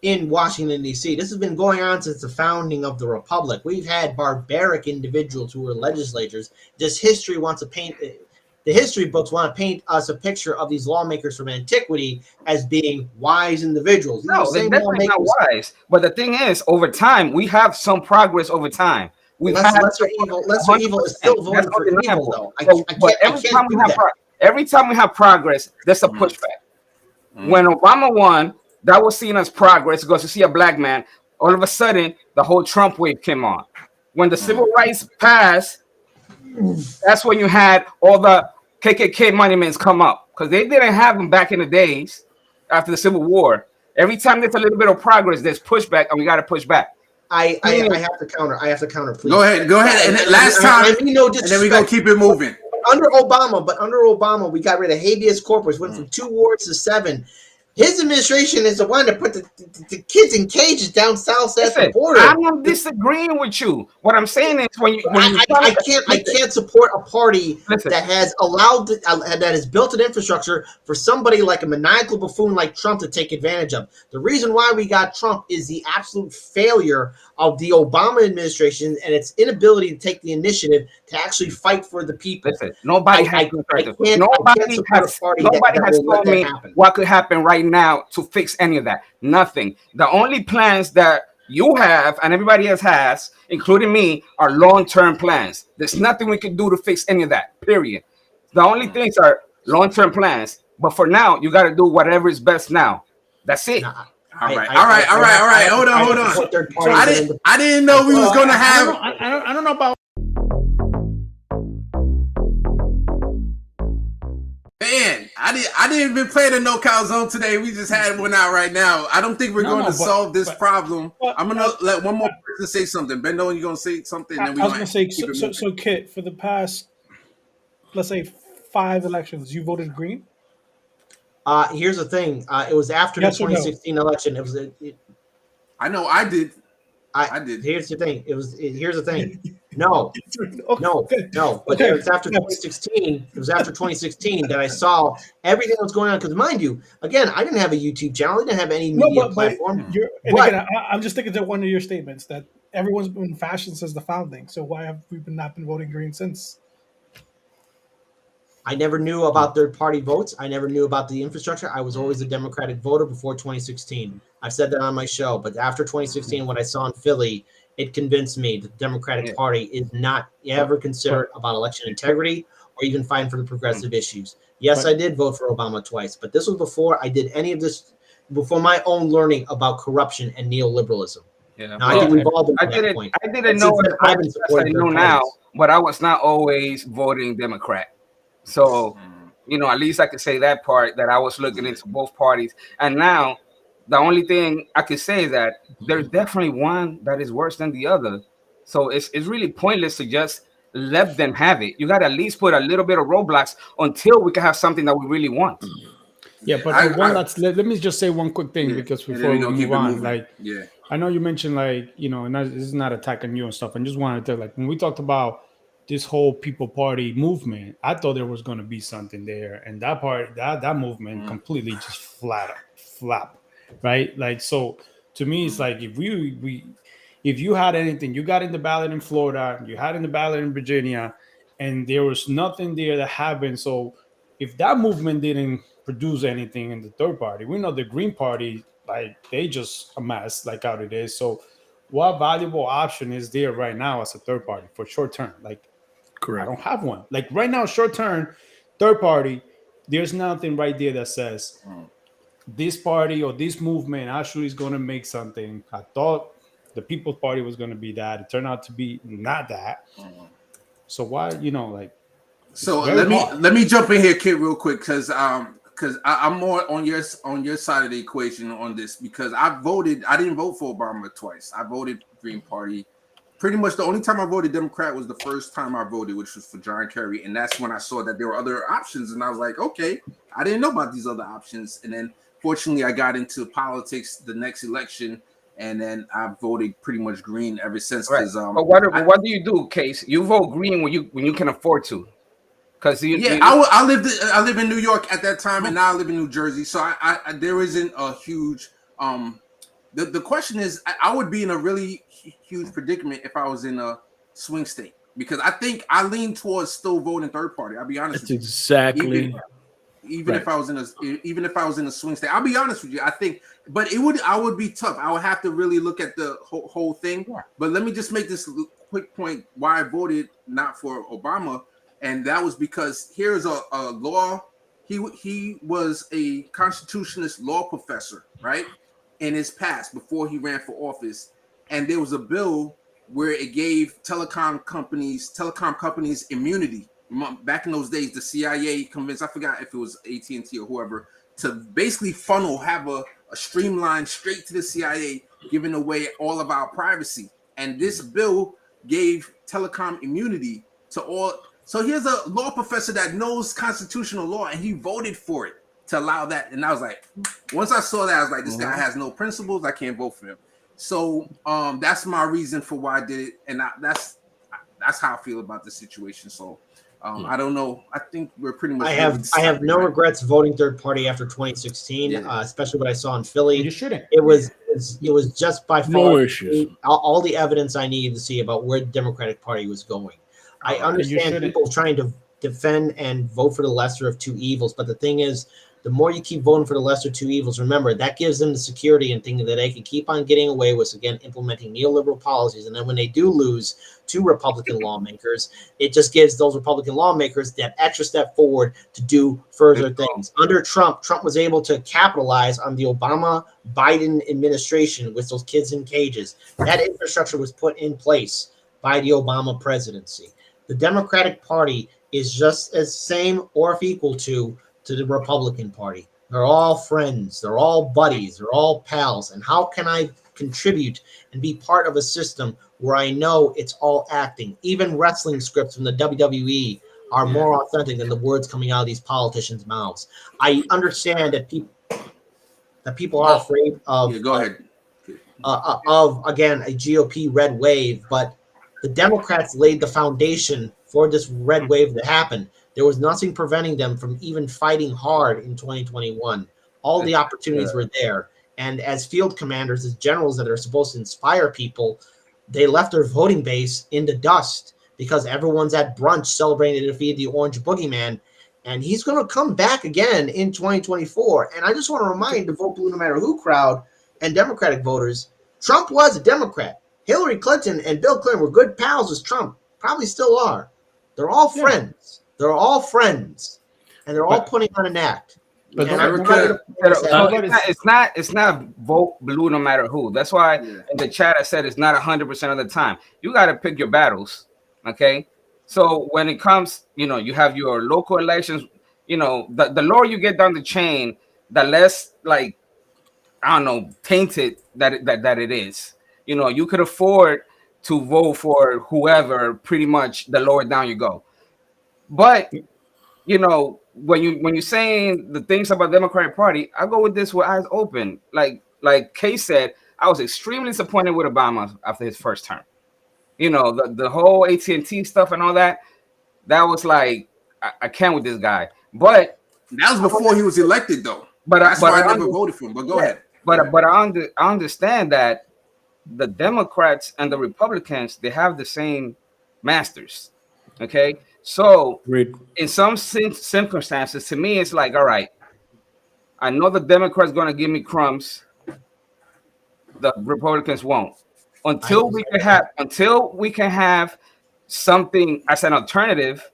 in Washington, D.C. This has been going on since the founding of the Republic. We've had barbaric individuals who were legislators. The history books want to paint us a picture of these lawmakers from antiquity as being wise individuals. No, they're definitely not wise. But the thing is, over time, we have some progress over time. Lesser evil is still voting for evil, though. Every time we have progress, there's a pushback. When Obama won, that was seen as progress because you see a black man. All of a sudden, the whole Trump wave came on. When the civil rights passed, that's when you had all the KKK monuments come up because they didn't have them back in the days after the Civil War. Every time there's a little bit of progress, there's pushback, and we got to push back. I have to counter. Please go ahead. And then last time, and then we're gonna keep it moving. Under Obama, we got rid of habeas corpus, went from 2 wards to 7. His administration is the one that put the kids in cages down south at the border. I'm not disagreeing with you. What I'm saying is I can't support a party that has allowed that has built an infrastructure for somebody like a maniacal buffoon like Trump to take advantage of. The reason why we got Trump is the absolute failure of the Obama administration and its inability to take the initiative to actually fight for the people. Nobody has told me what could happen right now to fix any of that. Nothing. The only plans that you have and everybody else has, including me, are long-term plans. There's nothing we can do to fix any of that, period. The only things are long-term plans. But for now, you got to do whatever is best now. That's it. All right. Hold on. So I didn't know we was gonna have. I don't know about. Man, I didn't even play the no cow zone today. We just had one out right now. I don't think we're going to solve this problem. I'm gonna let one more person say something. Bendo, you gonna say something? I was gonna say so. Kit, for the past, let's say 5 elections, you voted green. Here's the thing. It was after the 2016 election. It was. I know. I did. I did. Here's the thing. Here's the thing. No. But it was after 2016. It was after 2016 that I saw everything that was going on. Because mind you, again, I didn't have a YouTube channel. I didn't have any media platform. I'm just thinking to one of your statements that everyone's been fascist since the founding. So why have we not been voting green since? I never knew about third-party votes. I never knew about the infrastructure. I was always a Democratic voter before 2016. I've said that on my show. But after 2016, what I saw in Philly, it convinced me that the Democratic Party is not ever considered about election integrity or even fighting for the progressive issues. Yes, I did vote for Obama twice, but this was before I did any of this, before my own learning about corruption and neoliberalism. Yeah. Now, I think we've all been to that point. I didn't know what I know now, but I was not always voting Democrat. So, at least I could say that part, that I was looking into both parties. And now the only thing I could say is that there's definitely one that is worse than the other. So it's really pointless to just let them have it. You got to at least put a little bit of roadblocks until we can have something that we really want. Yeah, but let me just say one quick thing because before we move on, I know you mentioned and this is not attacking you and stuff. I just wanted to when we talked about this whole People Party movement, I thought there was going to be something there, and that movement completely just flop, right? So to me, it's like if you had anything, you got in the ballot in Florida, you had in the ballot in Virginia, and there was nothing there that happened. So if that movement didn't produce anything in the third party, we know the Green Party like they just a mess like how it is. So what valuable option is there right now as a third party for short term? Like I don't have one. Like right now, short term, third party, there's nothing right there that says this party or this movement actually is going to make something. I thought the People's Party was going to be that. It turned out to be not that. So why, like, so very hard. let me jump in here, Kid, real quick, because I'm more on your side of the equation on this, because I didn't vote for Obama twice. I voted Green Party. Pretty much the only time I voted Democrat was the first time I voted, which was for John Kerry, and that's when I saw that there were other options, and I was like, okay, I didn't know about these other options. And then fortunately I got into politics the next election, and then I voted pretty much Green ever since. Right. But what do you do, Case? You vote Green when you can afford to. Because I live in New York at that time, and now I live in New Jersey. So I there isn't a huge the question is, I would be in a really huge predicament if I was in a swing state, because I think I lean towards still voting third party. I'll be honest. That's exactly. Even if I was in a swing state, I'll be honest with you. I think, but I would be tough. I would have to really look at the whole thing. Yeah. But let me just make this quick point why I voted not for Obama, and that was because here's a law. He was a constitutionalist law professor, right? In his past, before he ran for office, and there was a bill where it gave telecom companies immunity. Back in those days, the CIA convinced, I forgot if it was AT&T or whoever, to basically have a streamline straight to the CIA, giving away all of our privacy. And this bill gave telecom immunity to all. So here's a law professor that knows constitutional law, and he voted for it to allow that. And I was like, once I saw that, I was like, this guy has no principles. I can't vote for him. So that's my reason for why I did it. And that's how I feel about the situation. So I don't know. I think we're pretty much. I have no regrets voting third party after 2016, especially what I saw in Philly. You shouldn't. It was just by far no issues. All the evidence I needed to see about where the Democratic Party was going. I understand people trying to defend and vote for the lesser of two evils, but the thing is, the more you keep voting for the lesser two evils, remember, that gives them the security and thinking that they can keep on getting away with, again, implementing neoliberal policies. And then when they do lose to Republican lawmakers, it just gives those Republican lawmakers that extra step forward to do further things. Under Trump was able to capitalize on the Obama-Biden administration with those kids in cages. That infrastructure was put in place by the Obama presidency. The Democratic Party is just as same or if equal to the Republican Party. They're all friends. They're all buddies. They're all pals. And how can I contribute and be part of a system where I know it's all acting? Even wrestling scripts from the WWE are more authentic than the words coming out of these politicians' mouths. I understand that people are afraid of go ahead. Of again a GOP red wave, but the Democrats laid the foundation for this red wave to happen. There was nothing preventing them from even fighting hard in 2021. All the opportunities were there. And as field commanders, as generals that are supposed to inspire people, they left their voting base in the dust because everyone's at brunch celebrating the defeat of the Orange Boogeyman. And he's going to come back again in 2024. And I just want to remind the Vote Blue No Matter Who crowd and Democratic voters, Trump was a Democrat. Hillary Clinton and Bill Clinton were good pals with Trump. Probably still are. They're all friends. They're all friends, and they're all putting on an act. But it's not vote blue no matter who. That's why in the chat I said it's not 100% of the time. You got to pick your battles, okay? So when it comes, you have your local elections. The lower you get down the chain, the less tainted that it is. You could afford to vote for whoever. Pretty much the lower down you go. But when you're saying the things about Democratic Party, I go with this with eyes open. Like Kay said, I was extremely disappointed with Obama after his first term. The whole AT&T stuff and all that. That was like I can't with this guy. But that was before he was elected, though. That's why I never voted for him. But go ahead. But I understand that the Democrats and the Republicans, they have the same masters. Okay. So in some circumstances, to me, it's like, all right, I know the Democrats going to give me crumbs the Republicans won't. Until we can have something as an alternative,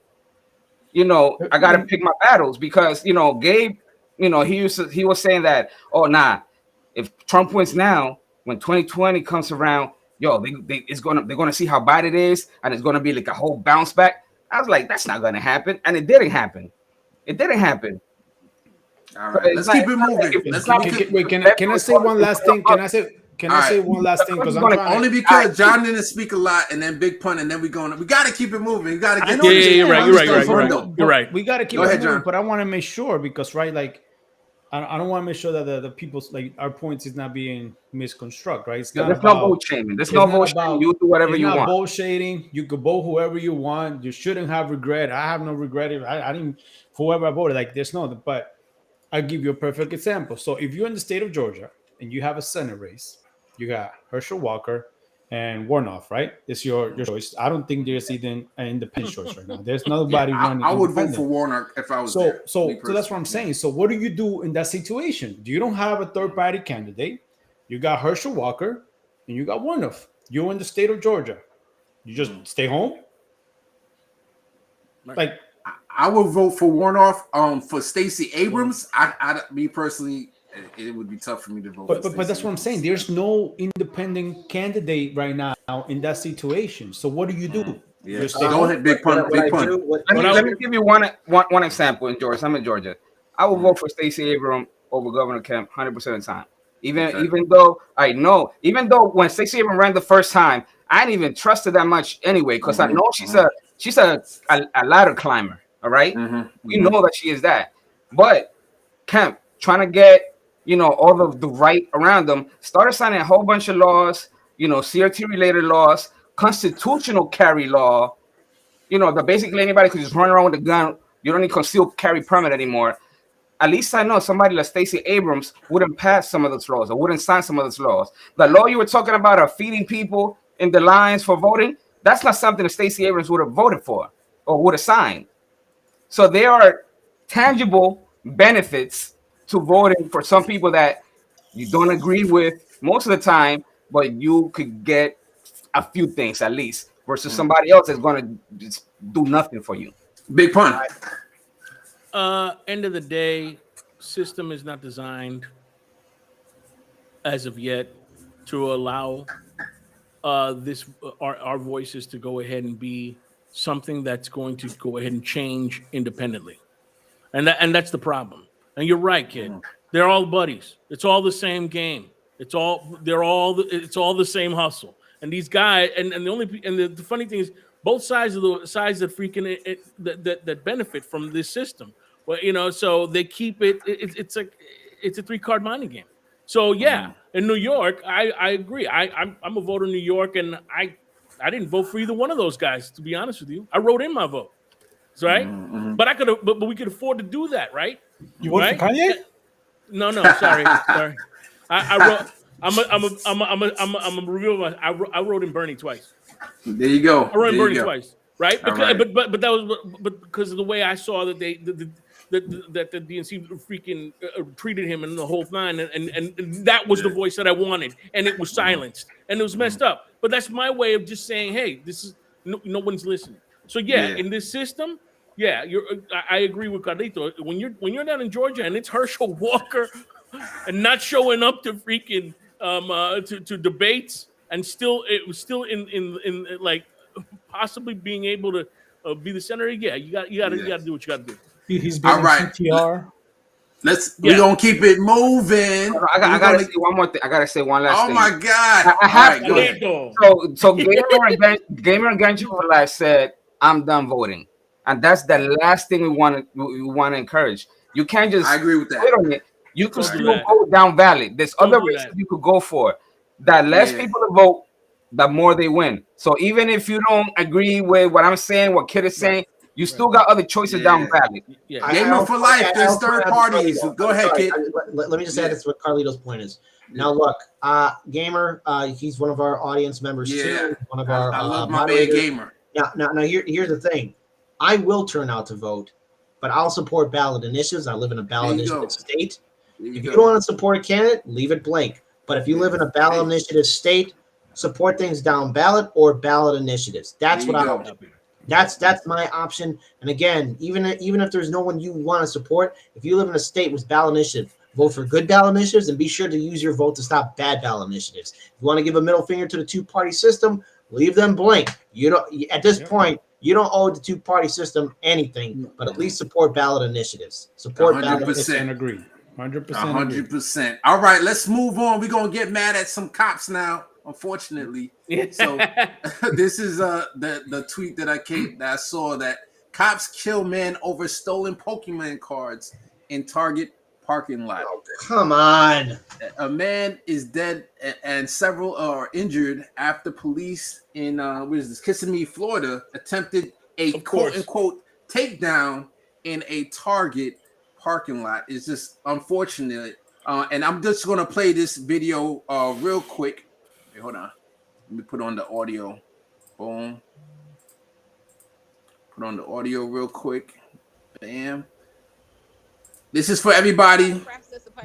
I got to pick my battles because Gabe, he was saying that, oh nah, if Trump wins now, when 2020 comes around, they're gonna see how bad it is, and it's gonna be like a whole bounce back. I was like, that's not gonna happen, and it didn't happen. All right, let's keep it moving. Can I say one last thing? Can I say one last thing? Because only because John didn't speak a lot, and then Big Pun, and then we got to keep it moving. You got to get. You're right. We got to keep it moving, but I want to make sure because like I don't want to make sure that the people's like our points is not being misconstrued, right? It's not There's no vote shaming. There's no vote shaming. You do whatever you want. Vote shading. You could vote whoever you want. You shouldn't have regret. I have no regret. I didn't for whoever I voted. Like there's no. But I'll give you a perfect example. So if you're in the state of Georgia and you have a Senate race, you got Herschel Walker and Warnoff, right? It's your choice. I don't think there's even an independent choice right now. There's nobody running. I would vote for Warnock if I was there. So that's what I'm saying. So what do you do in that situation? You don't have a third party candidate. You got Herschel Walker and you got Warnoff. You're in the state of Georgia. You just stay home. Like I would vote for Warnoff. For Stacey Abrams, me personally, it would be tough for me to vote. But that's what I'm saying. There's no independent candidate right now in that situation. So what do you do? Yeah. Go ahead, Big Pun. Let me give you one example. In Georgia, I'm in Georgia. I will vote for Stacey Abrams over Governor Kemp 100% of the time. Even though when Stacey Abrams ran the first time, I didn't even trust her that much anyway because I know she's a ladder climber. All right, we know that she is that. But Kemp trying to get all of the right around them, started signing a whole bunch of laws, CRT related laws, constitutional carry law, that basically anybody could just run around with a gun. You don't need concealed carry permit anymore. At least I know somebody like Stacey Abrams wouldn't pass some of those laws or wouldn't sign some of those laws. The law you were talking about of feeding people in the lines for voting, that's not something that Stacey Abrams would have voted for or would have signed. So there are tangible benefits to voting for some people that you don't agree with most of the time, but you could get a few things at least versus somebody else that's going to just do nothing for you. Big Pun. End of the day, system is not designed as of yet to allow our voices to go ahead and be something that's going to go ahead and change independently, and that's the problem. And you're right, kid. They're all buddies. It's all the same game. It's all the same hustle. And these guys, and the funny thing is, both sides that freaking that benefit from this system. Well, so they keep it. It's a 3-card money game. So yeah, in New York, I agree. I'm a voter in New York, and I didn't vote for either one of those guys. To be honest with you, I wrote in my vote. Right, but I could have. But we could afford to do that, right? You voted for Kanye? No, sorry. I wrote. I'm a review. I wrote in Bernie twice. There you go. I wrote in Bernie twice, right? Because, but that was because of the way I saw that that the DNC freaking treated him and the whole nine, and that was the voice that I wanted, and it was silenced, and it was messed up. But that's my way of just saying, hey, this is no one's listening. So in this system. Yeah, I agree with Carlito. When you're down in Georgia and it's Herschel Walker and not showing up to freaking to debates and it was still in like possibly being able to be the senator. Yeah, you got to do what you got to do. He's been CTR. We're gonna keep it moving. I gotta say one more thing. I gotta say one last thing. Oh my god! I have to. So Gamer and Ganju said, "I'm done voting." And that's the last thing we want to encourage. You can't just. I agree with that. On it. You can still vote down ballot. There's other races you could go for. That less people to vote, the more they win. So even if you don't agree with what I'm saying, what Kid is saying, you still got other choices down ballot. Gamer for life. There's third parties. Go ahead, Kid. Let me just add this. What Carlito's point is. Now look, Gamer. He's one of our audience members too. One of our. I love my man Gamer. Now here's the thing. I will turn out to vote, but I'll support ballot initiatives. I live in a ballot initiative state. If you don't want to support a candidate, leave it blank. But if you live in a ballot initiative state, support things down ballot or ballot initiatives. That's what I'm. That's my option. And again, even if there's no one you want to support, if you live in a state with ballot initiative, vote for good ballot initiatives and be sure to use your vote to stop bad ballot initiatives. If you want to give a middle finger to the two-party system, leave them blank. You don't at this point. You don't owe the two-party system anything, but at least support ballot initiatives. Support 100% agree. 100%. All right, let's move on. We're gonna get mad at some cops now, unfortunately. So this is the tweet that I saw that cops kill man over stolen Pokemon cards in Target parking lot. Oh, come on. A man is dead and several are injured after police in Kissimmee, Florida, attempted a quote-unquote takedown in a Target parking lot. It's just unfortunate. And I'm just going to play this video real quick. Wait, hold on. Let me put on the audio. Boom. Put on the audio real quick. Bam. This is for everybody,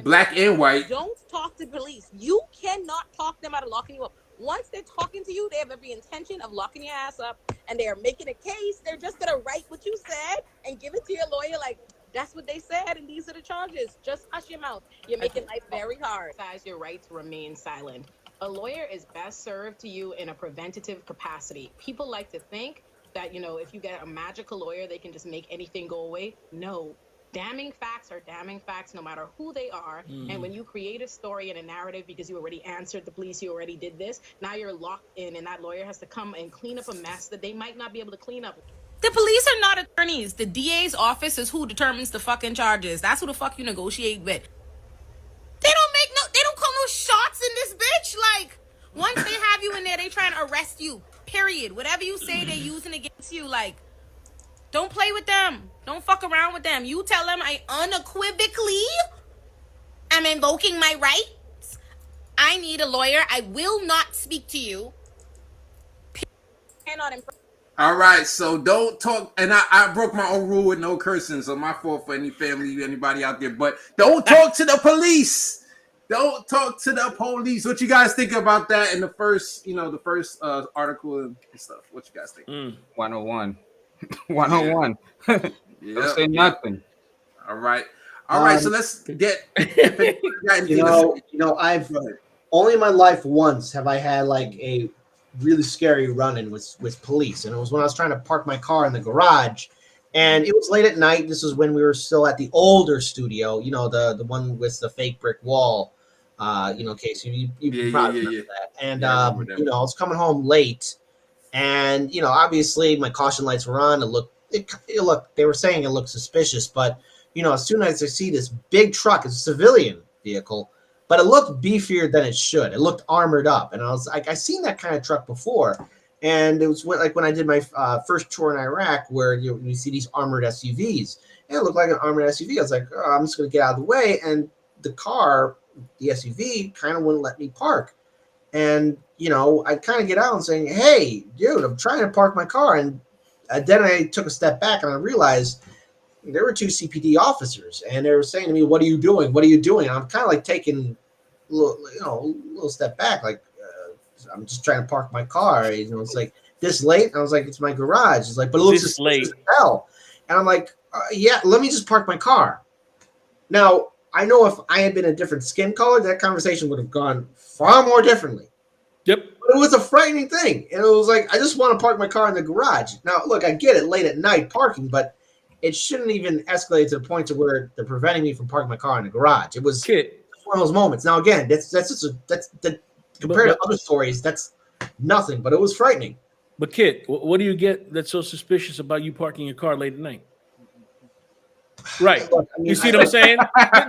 black and white. Don't talk to police. You cannot talk them out of locking you up. Once they're talking to you, they have every intention of locking your ass up, and they are making a case. They're just gonna write what you said and give it to your lawyer. Like, that's what they said, and these are the charges. Just hush your mouth. You're making life very hard. Exercise your right to remain silent. A lawyer is best served to you in a preventative capacity. People like to think that, if you get a magical lawyer, they can just make anything go away. No. Damning facts are damning facts no matter who they are. And when you create a story and a narrative because you already answered the police, you already did this, now you're locked in and that lawyer has to come and clean up a mess that they might not be able to clean up. The police are not attorneys. The DA's office is who determines the fucking charges. That's who the fuck you negotiate with. They don't call no shots in this bitch. Like, once they have you in there, they trying to arrest you. Period. Whatever you say, they're using against you. Like, don't play with them. Don't fuck around with them. You tell them I unequivocally am invoking my rights. I need a lawyer. I will not speak to you. All right, so don't talk. And I broke my own rule with no cursing, so my fault for any family, anybody out there. But don't talk to the police. Don't talk to the police. What you guys think about that in the first, article and stuff? What you guys think? 101. 101. Don't say nothing. All right. So let's get. I've only in my life once have I had like a really scary run-in with police, and it was when I was trying to park my car in the garage, and it was late at night. This was when we were still at the older studio, the one with the fake brick wall. Casey, you probably remember that. And I was coming home late. And, obviously my caution lights were on. They were saying it looked suspicious, but, as soon as I see this big truck, it's a civilian vehicle, but it looked beefier than it should. It looked armored up. And I was like, I've seen that kind of truck before. And it was like when I did my first tour in Iraq, where you see these armored SUVs. And it looked like an armored SUV. I was like, I'm just going to get out of the way. And the SUV kind of wouldn't let me park. And, I kind of get out and saying, hey, dude, I'm trying to park my car. And then I took a step back and I realized there were two CPD officers. And they were saying to me, what are you doing? What are you doing? And I'm kind of like taking a little step back. Like, I'm just trying to park my car. It's like this late. And I was like, it's my garage. It's like, but it looks this late as hell. And I'm like, yeah, let me just park my car. Now, I know if I had been a different skin color, that conversation would have gone far more differently. Yep. But it was a frightening thing. And it was like, I just want to park my car in the garage. Now, look, I get it late at night parking, but it shouldn't even escalate to the point to where they're preventing me from parking my car in the garage. It was one of those moments. Now, again, that's compared to other stories, that's nothing, but it was frightening. But Kit, what do you get that's so suspicious about you parking your car late at night? Right. Look, you see what I'm saying?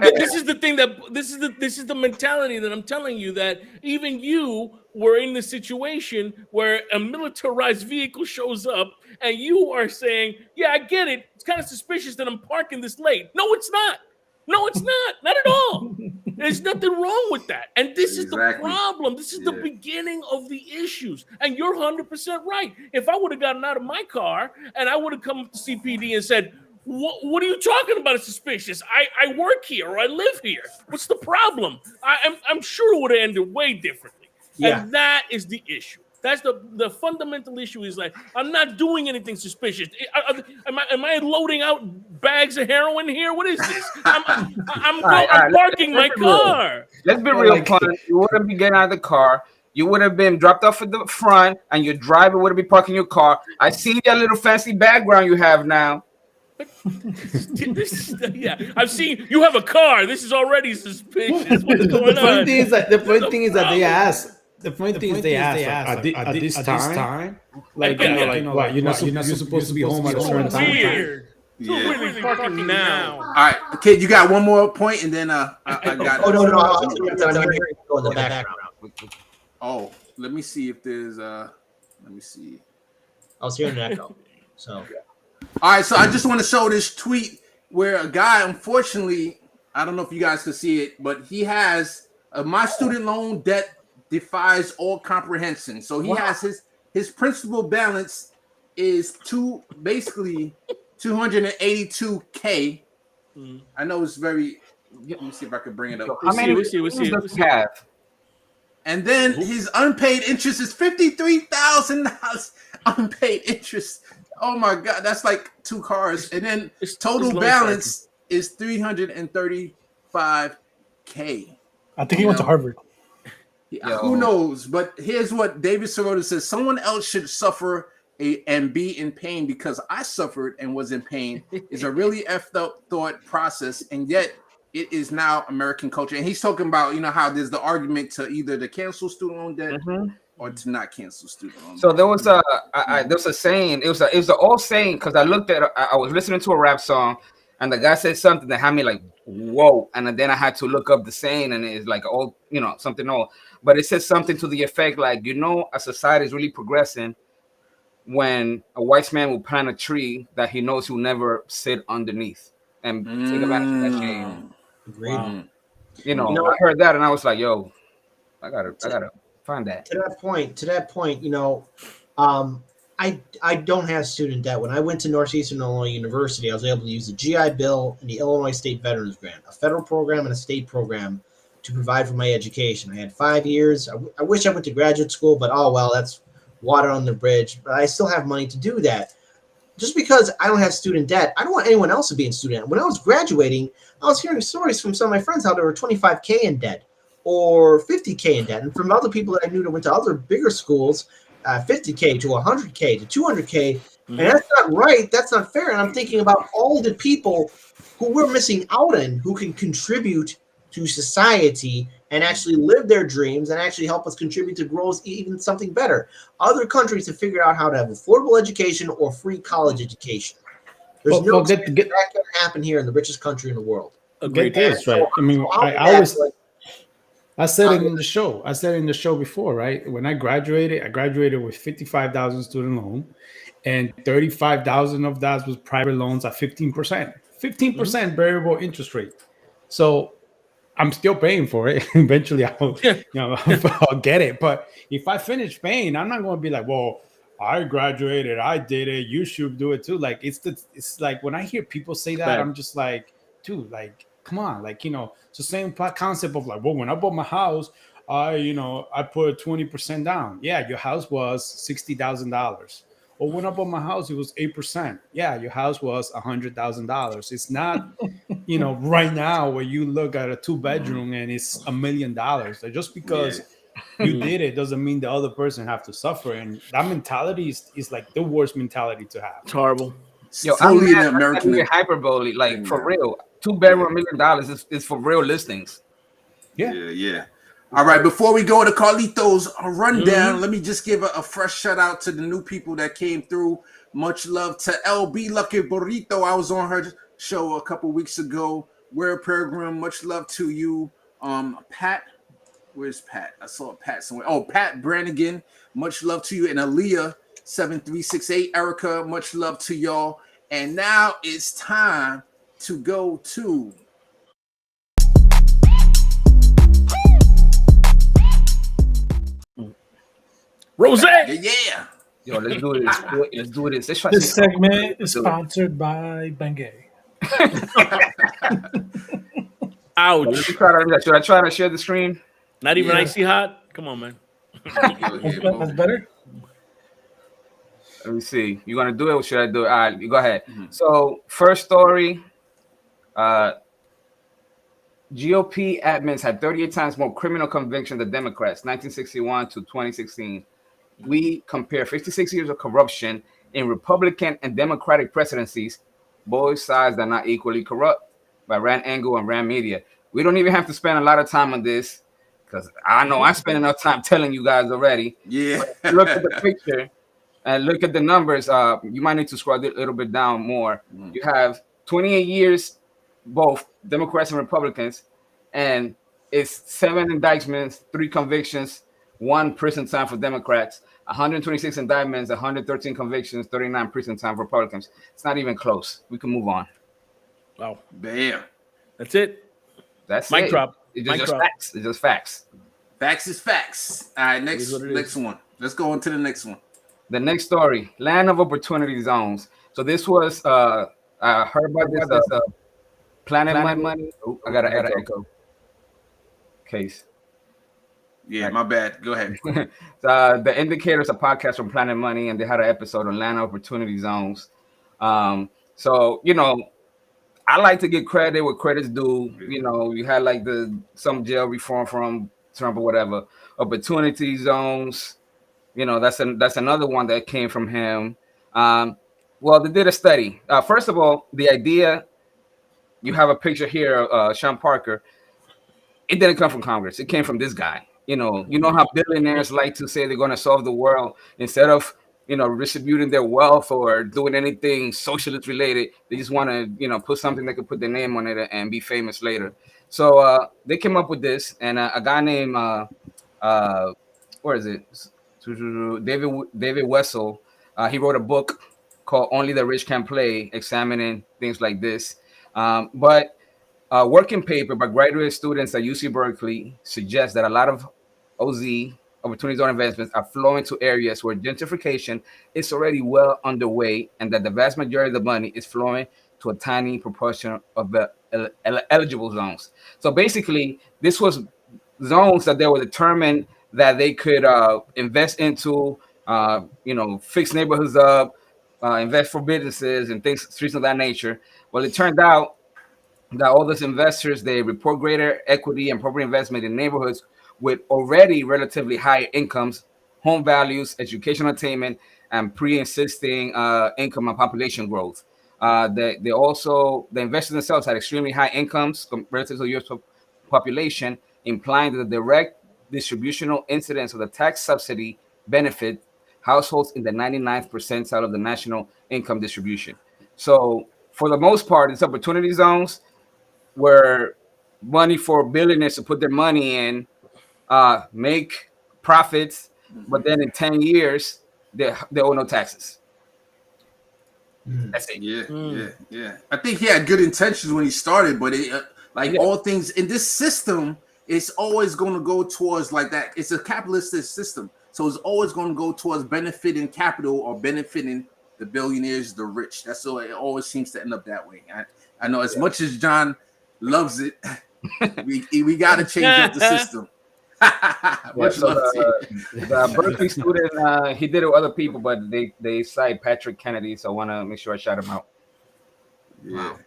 This is the thing this is the mentality that I'm telling you, that even you were in the situation where a militarized vehicle shows up and you are saying, yeah, I get it. It's kind of suspicious that I'm parking this late. No, it's not. No, it's not. Not at all. There's nothing wrong with that. And this is the problem. This is the beginning of the issues. And you're 100% right. If I would have gotten out of my car and I would have come to CPD and said, What are you talking about? It's suspicious. I work here or I live here. What's the problem? I'm sure it would have ended way differently. Yeah. And that is the issue. That's the fundamental issue. Is like, I'm not doing anything suspicious. Am I loading out bags of heroin here? What is this? I'm parking my car. Let's be real, Pun. You wouldn't be getting out of the car. You would have been dropped off at the front, and your driver would have been parking your car. I see that little fancy background you have now. Yeah, I've seen you have a car. This is already suspicious. What's going The on? funny thing is that they asked. The funny thing is they asked at this time, like you're not supposed to be home at a certain time. Weird. So really fucking now. All right, kid, you got one more point, and then I got. Oh no, I'm hearing you go in the background. Oh, let me see if there's Let me see. I was hearing an echo. So. All right, so I just want to show this tweet where a guy, unfortunately, I don't know if you guys can see it, but he has my student loan debt defies all comprehension. So he has his principal balance is basically 282K. I know it's very. Let me see if I can bring it up. How many does he have? And then his unpaid interest is $53,000 unpaid interest. Oh my God, that's like 2 cars. And then his total balance is $335K. I think he went to Harvard. Yeah, who knows? But here's what David Sirota says: someone else should suffer and be in pain because I suffered and was in pain is a really effed up thought process, and yet it is now American culture. And he's talking about, how there's the argument to either to cancel student loan debt or to not cancel student loan debt. So there was a saying. It was an old saying because I was listening to a rap song, and the guy said something that had me like, whoa. And then I had to look up the saying, and it's like old, something old. But it says something to the effect like, a society is really progressing when a white man will plant a tree that he knows he'll never sit underneath and take advantage of that shade. Wow. I heard that and I was like, yo, I gotta find that. To that point, I don't have student debt. When I went to Northeastern Illinois University, I was able to use the GI Bill and the Illinois State Veterans Grant, a federal program and a state program, to provide for my education. I had 5 years. I wish I went to graduate school, but oh well, that's water on the bridge. But I still have money to do that. Just because I don't have student debt, I don't want anyone else to be in student debt. When I was graduating, I was hearing stories from some of my friends how they were 25K in debt or 50K in debt. And from other people that I knew that went to other bigger schools, 50K to 100K to 200K. And that's not right. That's not fair. And I'm thinking about all the people who we're missing out on who can contribute to society and actually live their dreams and actually help us contribute to grow even something better. Other countries have figured out how to have affordable education or free college education. There's no way that can happen here in the richest country in the world. Get this, right? I mean, I said it in the show. I said it in the show before, right? When I graduated with 55,000 student loan, and 35,000 of that was private loans at 15%. 15% variable interest rate. So I'm still paying for it. Eventually, I'll get it. But if I finish paying, I'm not going to be like, well, I graduated, I did it, you should do it too. Like it's like when I hear people say that, I'm just like, dude, like, come on, like, it's the same concept of like, well, when I bought my house, I put 20% down. Yeah, your house was $60,000. Or when I bought my house, it was 8%. Yeah, your house was $100,000. It's not, right now where you look at a 2-bedroom and it's $1 million. Like just because you did it doesn't mean the other person have to suffer. And that mentality is like the worst mentality to have. It's horrible. Yo, I'm American hyperbole, like for real. 2-bedroom $1 million is for real listings. Yeah. All right, before we go to Carlito's rundown, let me just give a fresh shout out to the new people that came through. Much love to LB Lucky Burrito. I was on her show a couple weeks ago. We're Peregrine. Much love to you. Pat, where's Pat? I saw Pat somewhere. Oh, Pat Brannigan. Much love to you. And Aaliyah 7368. Erica, much love to y'all. And now it's time to go to Rose. Yeah. Yo, let's do this. Let's do this. Let's try This some- segment is sponsored by Bengay. Well, let me Ouch. try to- Should I try to share the screen? Not even Yeah. icy hot. Come on, man. That's better. Let me see. You gonna do it or should I do it? All right, you go ahead. So first story, GOP admins had 38 times more criminal convictions than Democrats, 1961 to 2016. We compare 56 years of corruption in Republican and Democratic presidencies. Both sides are not equally corrupt by Rand Angle and Rand Media. We don't even have to spend a lot of time on this because I know I spent enough time telling you guys already. Yeah. But look at the picture and look at the numbers. You might need to scroll a little bit down more. You have 28 years, both Democrats and Republicans, and it's 7 indictments, 3 convictions, 1 prison time for Democrats, 126 indictments, 113 convictions, 39 prison time for Republicans. It's not even close. We can move on. Wow. Bam. That's it. That's Mic it. drop. It's Mic just drop. facts. It's just facts. Facts is facts. All right, is what it next is. one. Let's go on to the next one. The next story, land of opportunity zones. So this was I heard about this Planet Money. Oh, I got an echo. Case. Yeah, my bad. Go ahead. The Indicators, a podcast from Planet Money, and they had an episode on land opportunity zones. So you know, I like to give credit where credit's due. You know, you had like some jail reform from Trump or whatever. Opportunity zones. You know, that's another one that came from him. Well, they did a study. First of all, the idea, you have a picture here, Sean Parker. It didn't come from Congress. It came from this guy. You know how billionaires like to say they're going to solve the world instead of, you know, distributing their wealth or doing anything socialist related. They just want to, you know, put something they could put their name on it and be famous later. So they came up with this, and a guy named where is it? David Wessel. He wrote a book called "Only the Rich Can Play," examining things like this. But a working paper by graduate students at UC Berkeley suggests that a lot of OZ, opportunity zone investments, are flowing to areas where gentrification is already well underway, and that the vast majority of the money is flowing to a tiny proportion of the eligible zones. So basically, this was zones that they were determined that they could invest into, you know, fix neighborhoods up, invest for businesses and things of that nature. Well, it turned out that all those investors, they report greater equity and property investment in neighborhoods with already relatively high incomes, home values, educational attainment, and pre-existing income and population growth. The investors themselves had extremely high incomes relative to the U.S. population, implying that the direct distributional incidence of the tax subsidy benefit households in the 99th percentile of the national income distribution. So for the most part, it's opportunity zones where money for billionaires to put their money in, make profits, but then in 10 years, they owe no taxes. That's it. Yeah. I think he had good intentions when he started, but all things in this system, it's always going to go towards like that. It's a capitalistic system, so it's always going to go towards benefiting capital or benefiting the billionaires, the rich. That's so it always seems to end up that way. I know as much as John loves it, we got to change up the system. The Berkeley student, he did it with other people, but they cite Patrick Kennedy, so I want to make sure I shout him out. Yeah. Wow.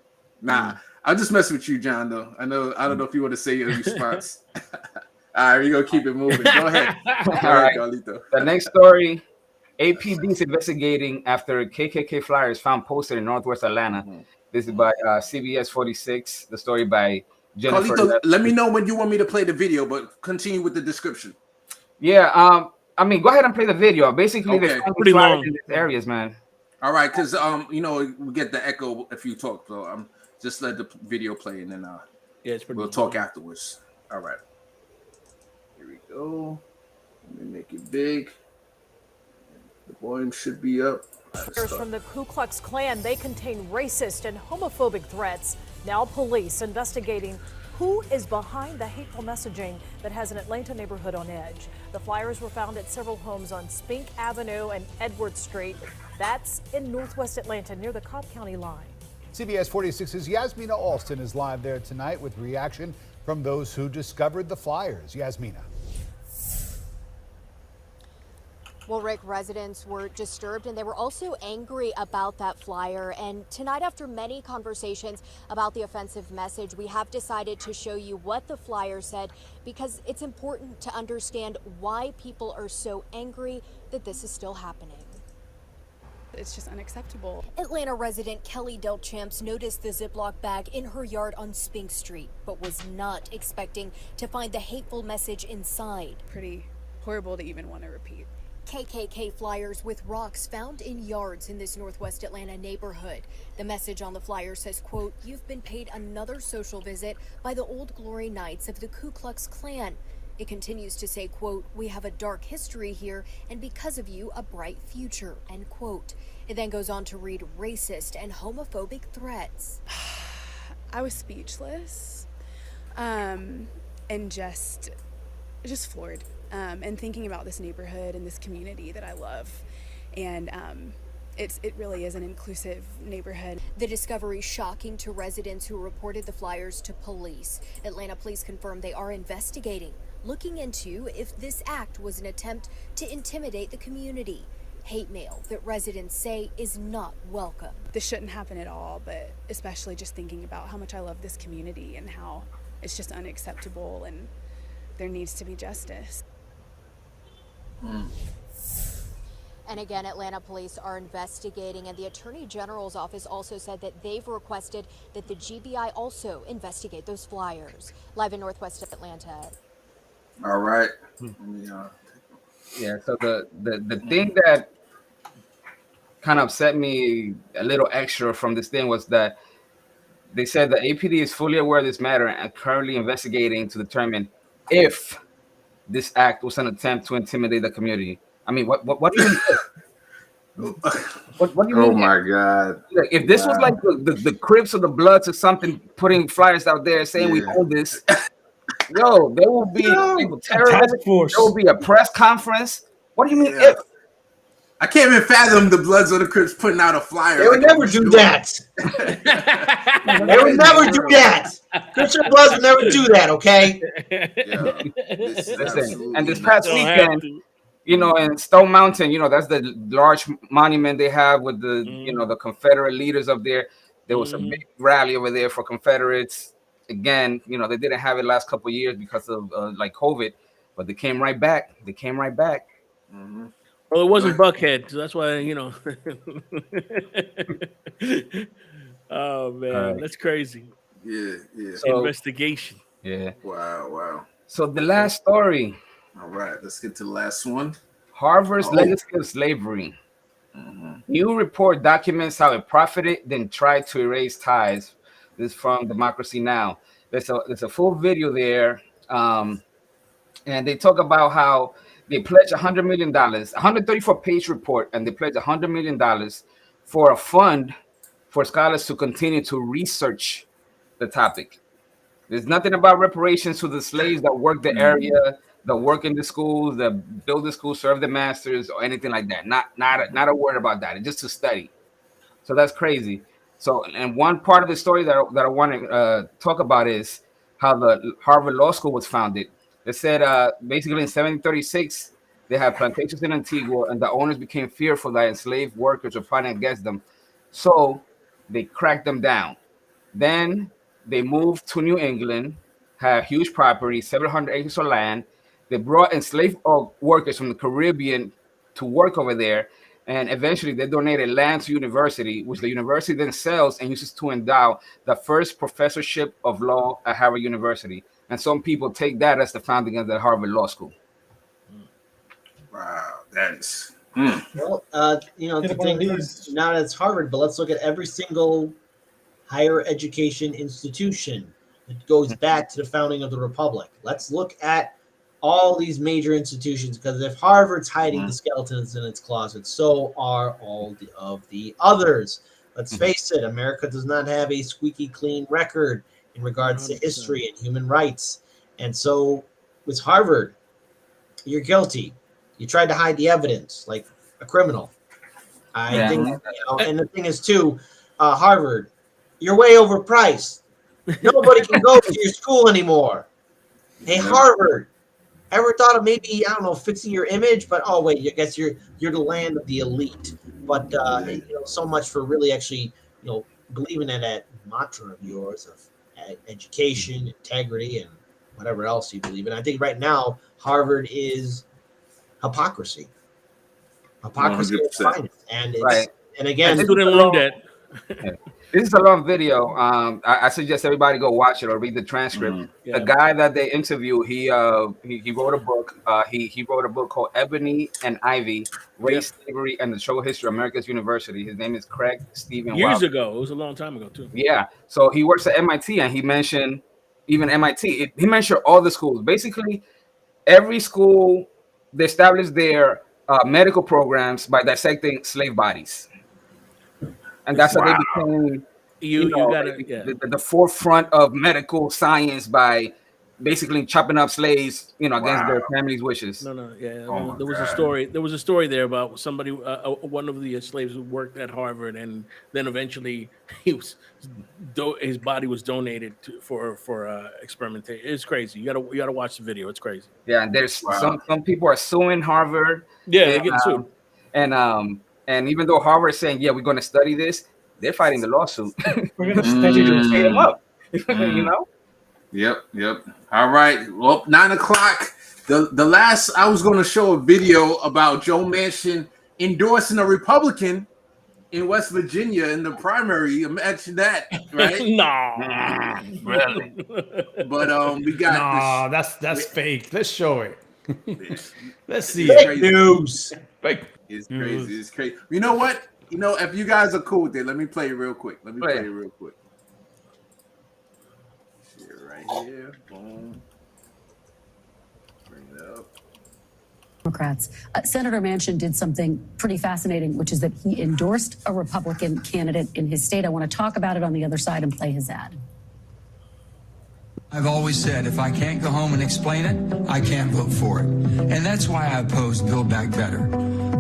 Nah, I'll just mess with you, John, though. I don't know if you want to say your response. All right, we're going to keep it moving. Go ahead. All right, Carlito. The next story, APD is investigating after KKK flyers found posted in Northwest Atlanta. This is by CBS 46, the story by Jennifer. Carlito, let me know when you want me to play the video, but continue with the description. Yeah, I mean, go ahead and play the video. Basically, they're pretty long in these areas, man. All right, because you know, we get the echo if you talk, so just let the video play and then we'll talk afterwards. All right. Here we go. Let me make it big. The volume should be up. From the Ku Klux Klan, they contain racist and homophobic threats. Now police investigating Who is behind the hateful messaging that has an Atlanta neighborhood on edge? The flyers were found at several homes on Spink Avenue and Edward Street. That's in northwest Atlanta near the Cobb County line. CBS 46's Yasmina Alston is live there tonight with reaction from those who discovered the flyers. Yasmina. Well, Rick, residents were disturbed and they were also angry about that flyer. And tonight, after many conversations about the offensive message, we have decided to show you what the flyer said because it's important to understand why people are so angry that this is still happening. It's just unacceptable. Atlanta resident Kelly Delchamps noticed the Ziploc bag in her yard on Spink Street, but was not expecting to find the hateful message inside. Pretty horrible to even want to repeat. KKK flyers with rocks found in yards in this northwest Atlanta neighborhood. The message on the flyer says, quote, "You've been paid another social visit by the Old Glory Knights of the Ku Klux Klan." It continues to say, quote, "We have a dark history here, and because of you, a bright future," end quote. It then goes on to read racist and homophobic threats. I was speechless, and just floored. And thinking about this neighborhood and this community that I love. And it really is an inclusive neighborhood. The discovery shocking to residents who reported the flyers to police. Atlanta police confirmed they are investigating, looking into if this act was an attempt to intimidate the community. Hate mail that residents say is not welcome. This shouldn't happen at all, but especially just thinking about how much I love this community and how it's just unacceptable and there needs to be justice. And again, Atlanta police are investigating, and the Attorney General's office also said that they've requested that the GBI also investigate those flyers. Live in Northwest Atlanta. All right. Yeah, so the thing that kind of upset me a little extra from this thing was that they said the APD is fully aware of this matter and currently investigating to determine if this act was an attempt to intimidate the community. I mean, what do you mean? What do you mean? Oh my God! If this was like the Crips or the Bloods or something, putting flyers out there saying we own this, yo, there will be terrorists. There will be a press conference. What do you mean if? I can't even fathom the Bloods or the Crips putting out a flyer. They would never do that. They would never do that. Christian Bloods would never do that, okay? Listen, and this past weekend, you know, in Stone Mountain, you know, that's the large monument they have with the, you know, the Confederate leaders up there. There was a big rally over there for Confederates. Again, you know, they didn't have it last couple of years because of like COVID, but they came right back. They came right back. Well, it wasn't Buckhead, so that's why, you know. Oh man, that's crazy. Yeah. So, investigation. Yeah. Wow. So the last story. All right, let's get to the last one. Harvard's legacy of slavery. New report documents how it profited, then tried to erase ties. This is from Democracy Now! There's a full video there, and they talk about how they pledged $100 million, 134-page report, and they pledged $100 million for a fund for scholars to continue to research the topic. There's nothing about reparations to the slaves that work the area, that work in the schools, that build the schools, serve the masters, or anything like that. Not a word about that. It's just to study. So that's crazy. So, and one part of the story that I want to talk about is how the Harvard Law School was founded. They said basically in 1736, they had plantations in Antigua, and the owners became fearful that enslaved workers were plotting against them. So they cracked them down. Then they moved to New England, had huge property, 700 acres of land. They brought enslaved workers from the Caribbean to work over there. And eventually they donated land to university, which the university then sells and uses to endow the first professorship of law at Harvard University. And some people take that as the founding of the Harvard Law School. Wow, that is. Well, you know, the thing is, not it's Harvard, but let's look at every single higher education institution. It goes back to the founding of the Republic. Let's look at all these major institutions, because if Harvard's hiding the skeletons in its closet, so are all of the others. Let's face it, America does not have a squeaky clean record in regards to 100%. history and human rights. And so with Harvard, you're guilty. You tried to hide the evidence like a criminal. I think, and the thing is too, Harvard, you're way overpriced. Nobody can go to your school anymore. Hey, Harvard, ever thought of maybe, I don't know, fixing your image? But oh wait, I guess you're the land of the elite. But so much for really actually, believing in that mantra of yours of education, integrity, and whatever else you believe in. I think right now Harvard is hypocrisy. Hypocrisy is finest, and it's Right. and again, student loan debt. This is a long video. I suggest everybody go watch it or read the transcript. The guy that they interview, he wrote a book. He wrote a book called Ebony and Ivy: Race, Slavery, and the Social History of America's University. His name is Craig Stephen. Years ago, it was a long time ago too. Yeah. So he works at MIT, and he mentioned even MIT. He mentioned all the schools. Basically, every school they established their medical programs by dissecting slave bodies. And that's how they became the forefront of medical science by basically chopping up slaves, against their families' wishes. There was a story. There was a story there about somebody, one of the slaves who worked at Harvard, and then eventually his body was donated for experimentation. It's crazy. You gotta watch the video. It's crazy. Yeah, and there's some people are suing Harvard. Yeah, they're getting sued. And even though Harvard is saying, yeah, we're going to study this, they're fighting the lawsuit. We're going to study to pay them up. Yep. All right. Well, 9 o'clock. The last I was going to show a video about Joe Manchin endorsing a Republican in West Virginia in the primary. Imagine that, right? No, really. But we got that's fake. Let's show it. Let's see fake news. Fake. It's crazy. It's crazy. You know what? If you guys are cool with it, let me play it real quick. Share right here. Boom. Bring it up. Democrats. Senator Manchin did something pretty fascinating, which is that he endorsed a Republican candidate in his state. I want to talk about it on the other side and play his ad. I've always said if I can't go home and explain it, I can't vote for it. And that's why I opposed Build Back Better.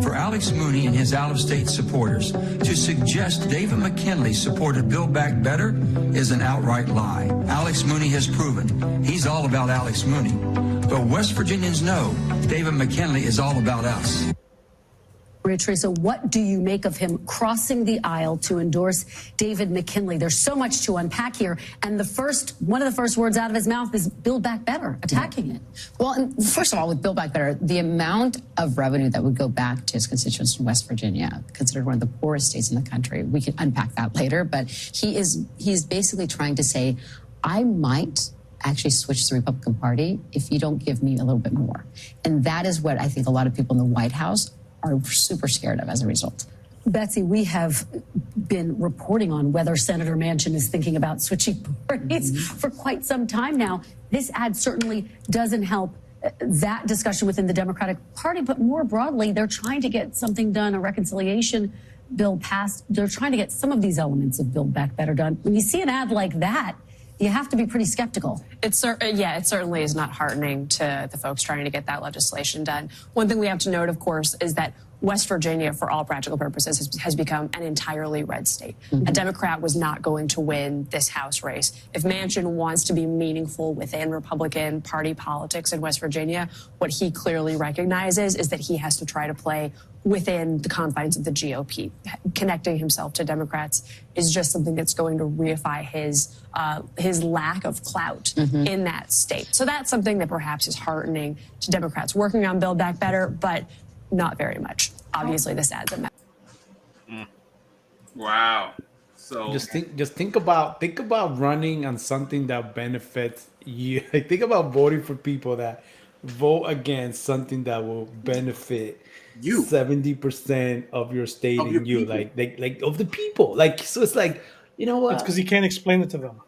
For Alex Mooney and his out-of-state supporters to suggest David McKinley supported Build Back Better is an outright lie. Alex Mooney has proven he's all about Alex Mooney. But West Virginians know David McKinley is all about us. Maria Teresa, what do you make of him crossing the aisle to endorse David McKinley? There's so much to unpack here. And one of the first words out of his mouth is Build Back Better, attacking it. Well, and first of all, with Build Back Better, the amount of revenue that would go back to his constituents in West Virginia, considered one of the poorest states in the country, we can unpack that later. But he's basically trying to say, I might actually switch to the Republican Party if you don't give me a little bit more. And that is what I think a lot of people in the White House are super scared of as a result. Betsy, we have been reporting on whether Senator Manchin is thinking about switching parties for quite some time now. This ad certainly doesn't help that discussion within the Democratic Party, but more broadly, they're trying to get something done, a reconciliation bill passed. They're trying to get some of these elements of Build Back Better done. When you see an ad like that, you have to be pretty skeptical. It certainly is not heartening to the folks trying to get that legislation done. One thing we have to note, of course, is that West Virginia, for all practical purposes, has become an entirely red state. A Democrat was not going to win this House race. If Manchin wants to be meaningful within Republican Party politics in West Virginia, what he clearly recognizes is that he has to try to play within the confines of the GOP. Connecting himself to Democrats is just something that's going to reify his lack of clout in that state. So that's something that perhaps is heartening to Democrats working on Build Back Better, but not very much. Obviously, this adds a message. Wow. So just think about running on something that benefits you. Think about voting for people that vote against something that will benefit you 70% of your state and you, like of the people. Like, so it's like, you know what? It's because you can't explain it to them.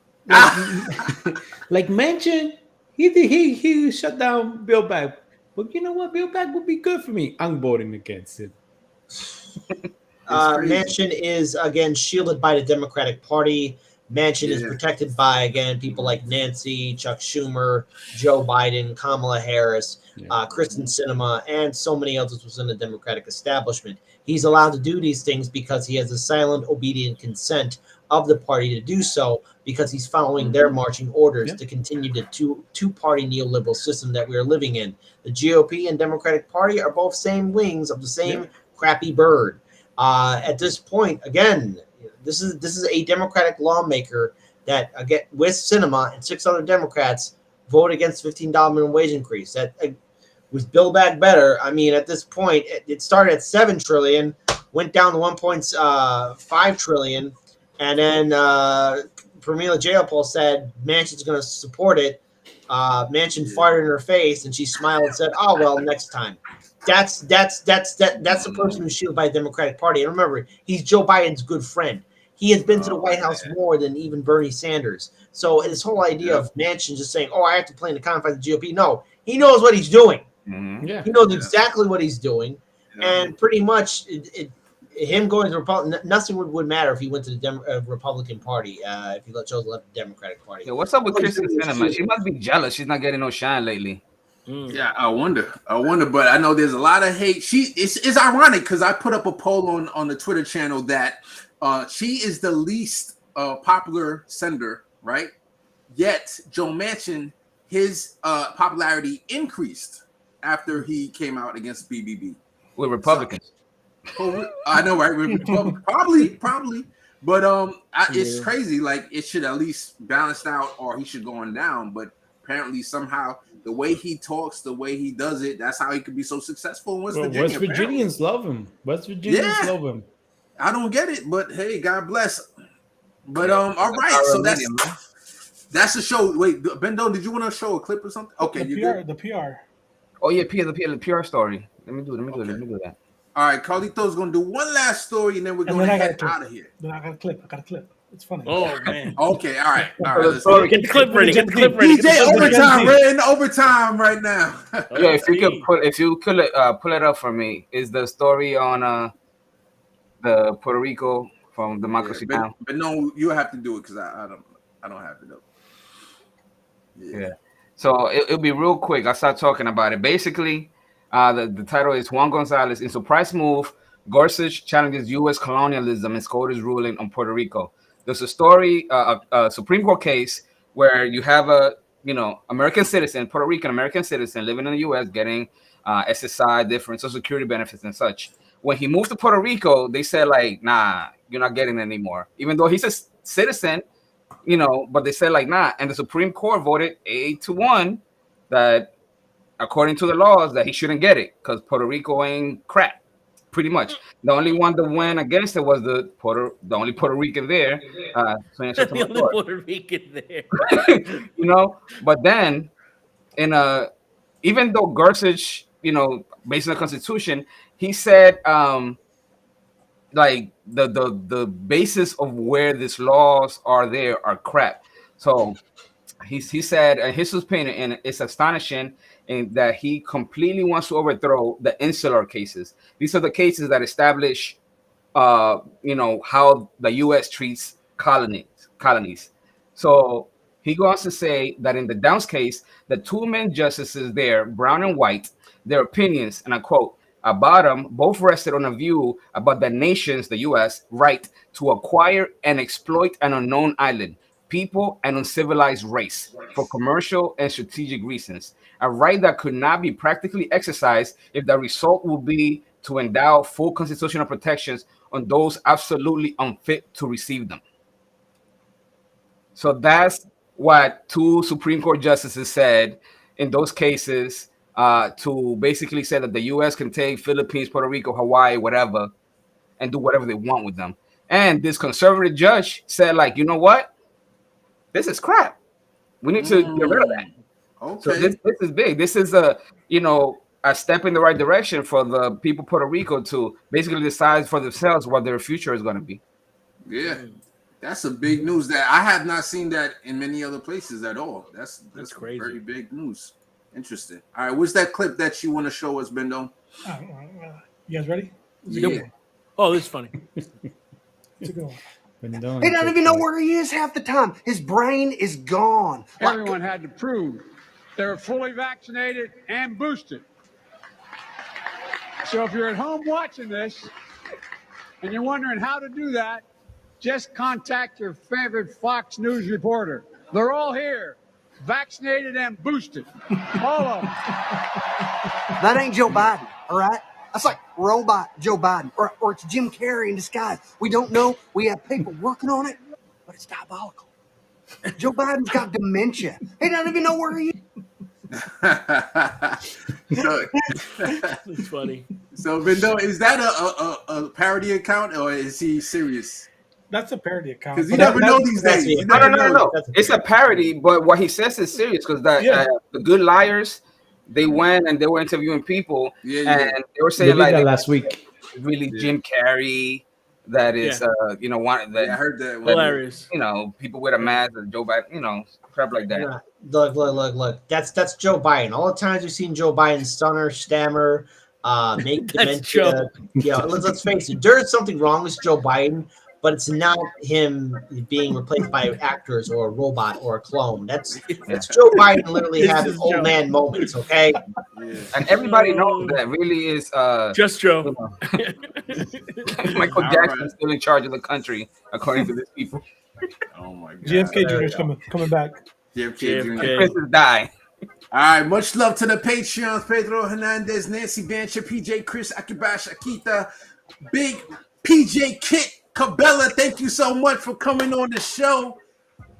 Like Manchin, he shut down Build Back. But you know what? Build Back would be good for me. I'm voting against it. Manchin is, again, shielded by the Democratic Party. Manchin is protected by, again, people like Nancy, Chuck Schumer, Joe Biden, Kamala Harris, Kristen Sinema, and so many others within the Democratic establishment. He's allowed to do these things because he has a silent, obedient consent of the party to do so, because he's following their marching orders to continue the two-party neoliberal system that we are living in. The GOP and Democratic Party are both same wings of the same crappy bird. At this point, again, this is a Democratic lawmaker that, again, with Sinema and 6 other Democrats, vote against $15 minimum wage increase. That with Build Back Better, I mean, at this point, it started at $7 trillion, went down to $1.5 trillion, and then Pramila Jayapal said Manchin's going to support it. Manchin farted in her face, and she smiled and said, "Oh well, next time." That's the person who's shielded by the Democratic Party. And remember, he's Joe Biden's good friend. He has been to the White House more than even Bernie Sanders. So this whole idea of Manchin just saying, "Oh, I have to play in the confines of the GOP," no, he knows what he's doing. He knows exactly what he's doing, and pretty much him going to Republican, nothing would matter if he went to the Republican Party. If he chose to left the Democratic Party. Yeah, what's up with Kristen Sinema? She must be jealous. She's not getting no shine lately. Yeah, I wonder, but I know there's a lot of hate. It's ironic because I put up a poll on the Twitter channel that she is the least popular senator, right? Yet Joe Manchin, his popularity increased after he came out against BBB with Republicans. I know, right? With Republicans, probably, but it's crazy. Like it should at least balance out, or he should go on down. But apparently, somehow, the way he talks, the way he does it, that's how he could be so successful in West Virginia. West Virginians love him. West Virginians love him. I don't get it, but hey, God bless. But all right, so that's the show. Wait, Bendo, did you want to show a clip or something? Okay, the PR. Oh yeah, the PR story. Let me do that. All right, Carlito's gonna do one last story, and then we're gonna head out of here. Then I got a clip. It's funny. Oh man. Okay, all right. Get the clip ready. DJ overtime. We're in overtime right now. Yeah, if you could pull it up for me, is the story on the Puerto Rico from Democracy Now. But no, you have to do it because I don't have it up. Yeah. So it'll be real quick. I'll start talking about it. Basically, the title is Juan Gonzalez in surprise move. Gorsuch challenges U.S. colonialism and SCOTUS ruling on Puerto Rico. There's a story, a Supreme Court case where you have a American citizen, Puerto Rican American citizen living in the U.S. getting SSI, different Social Security benefits and such. When he moved to Puerto Rico, they said like, nah, you're not getting it anymore. Even though he's a citizen, but they said like, nah. And the Supreme Court voted 8-1 that according to the laws that he shouldn't get it because Puerto Rico ain't crap. Pretty much. The only one that went against it was the only Puerto Rican there. The only Puerto Rican there. But then even though Gorsuch, based on the Constitution, he said like the basis of where these laws are there are crap. So he said in his opinion, and it's astonishing in that he completely wants to overthrow the insular cases. These are the cases that establish how the U.S. treats colonies. So he goes to say that in the Downs case, the two men justices there, Brown and White, their opinions, and I quote, about them both rested on a view about the nation's, the U.S., right to acquire and exploit an unknown island, people, and uncivilized race for commercial and strategic reasons. A right that could not be practically exercised if the result would be to endow full constitutional protections on those absolutely unfit to receive them. So that's what two Supreme Court justices said in those cases to basically say that the U.S. can take Philippines, Puerto Rico, Hawaii, whatever, and do whatever they want with them. And this conservative judge said, like, you know what? This is crap. We need to get rid of that. Okay. So this is big. This is a step in the right direction for the people of Puerto Rico to basically decide for themselves what their future is going to be. Yeah, that's a big news that I have not seen that in many other places at all. That's crazy. Very big news. Interesting. All right, what's that clip that you want to show us, Bendo? You guys ready? Yeah. Oh, this is funny. It's a good one. He doesn't even know where he is half the time. His brain is gone. Everyone had to prove they were fully vaccinated and boosted. So if you're at home watching this and you're wondering how to do that, just contact your favorite Fox News reporter. They're all here, vaccinated and boosted. All of them. That ain't Joe Biden, all right? That's like robot Joe Biden, or it's Jim Carrey in disguise. We don't know. We have people working on it, but it's diabolical. Joe Biden's got dementia. He doesn't even know where he is. It's funny. So, Vindo, is that a parody account or is he serious? That's a parody account. Because you never know these days. You never know. No. It's a parody, but what he says is serious because the Good Liars, they went and they were interviewing people, and they were saying like last week, really Jim Carrey. That is, one that I heard that. Hilarious. People with a mask, or Joe Biden, crap like that. Yeah. Look. That's Joe Biden. All the times we've seen Joe Biden stutter, stammer, make dementia. Yeah, let's face it. There is something wrong with Joe Biden, but it's not him being replaced by actors or a robot or a clone. That's Joe Biden literally having old man moments. Okay. Yeah. And everybody knows that really is just Joe. Michael Jackson is still in charge of the country, according to these people. Oh my God. JFK Jr.'s coming back. JFK Jr. Princess die. All right, much love to the Patreons. Pedro Hernandez, Nancy Bancher, PJ Chris, Akibash, Akita, Big PJ Kit, Cabela. Thank you so much for coming on the show.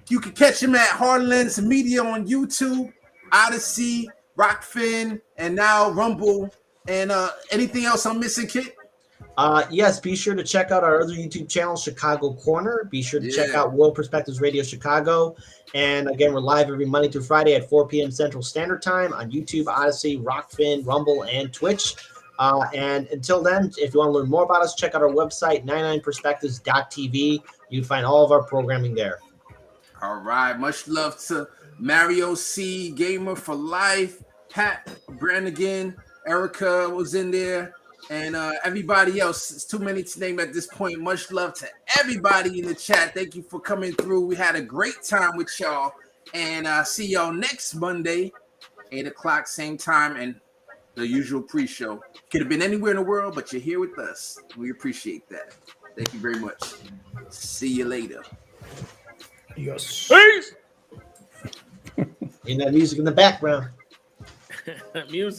You can catch him at Hardlands Media on YouTube, Odyssey, Rockfin, and now Rumble. And anything else I'm missing, Kit? Yes, be sure to check out our other YouTube channel, Chicago Corner. Be sure to check out World Perspectives Radio Chicago. And again, we're live every Monday through Friday at 4 p.m. Central Standard Time on YouTube, Odyssey, Rockfin, Rumble, and Twitch. And until then, if you want to learn more about us, check out our website, 99perspectives.tv. You can find all of our programming there. All right. Much love to Mario C, Gamer for Life, Pat Brannigan, Erica was in there, and everybody else. It's too many to name at this point. Much love to everybody in the chat. Thank you for coming through. We had a great time with y'all, and see y'all next Monday, 8 o'clock, same time, and the usual pre-show. Could have been anywhere in the world, but you're here with us. We appreciate that. Thank you very much. See you later. Yes. Peace. And that music in the background. Music.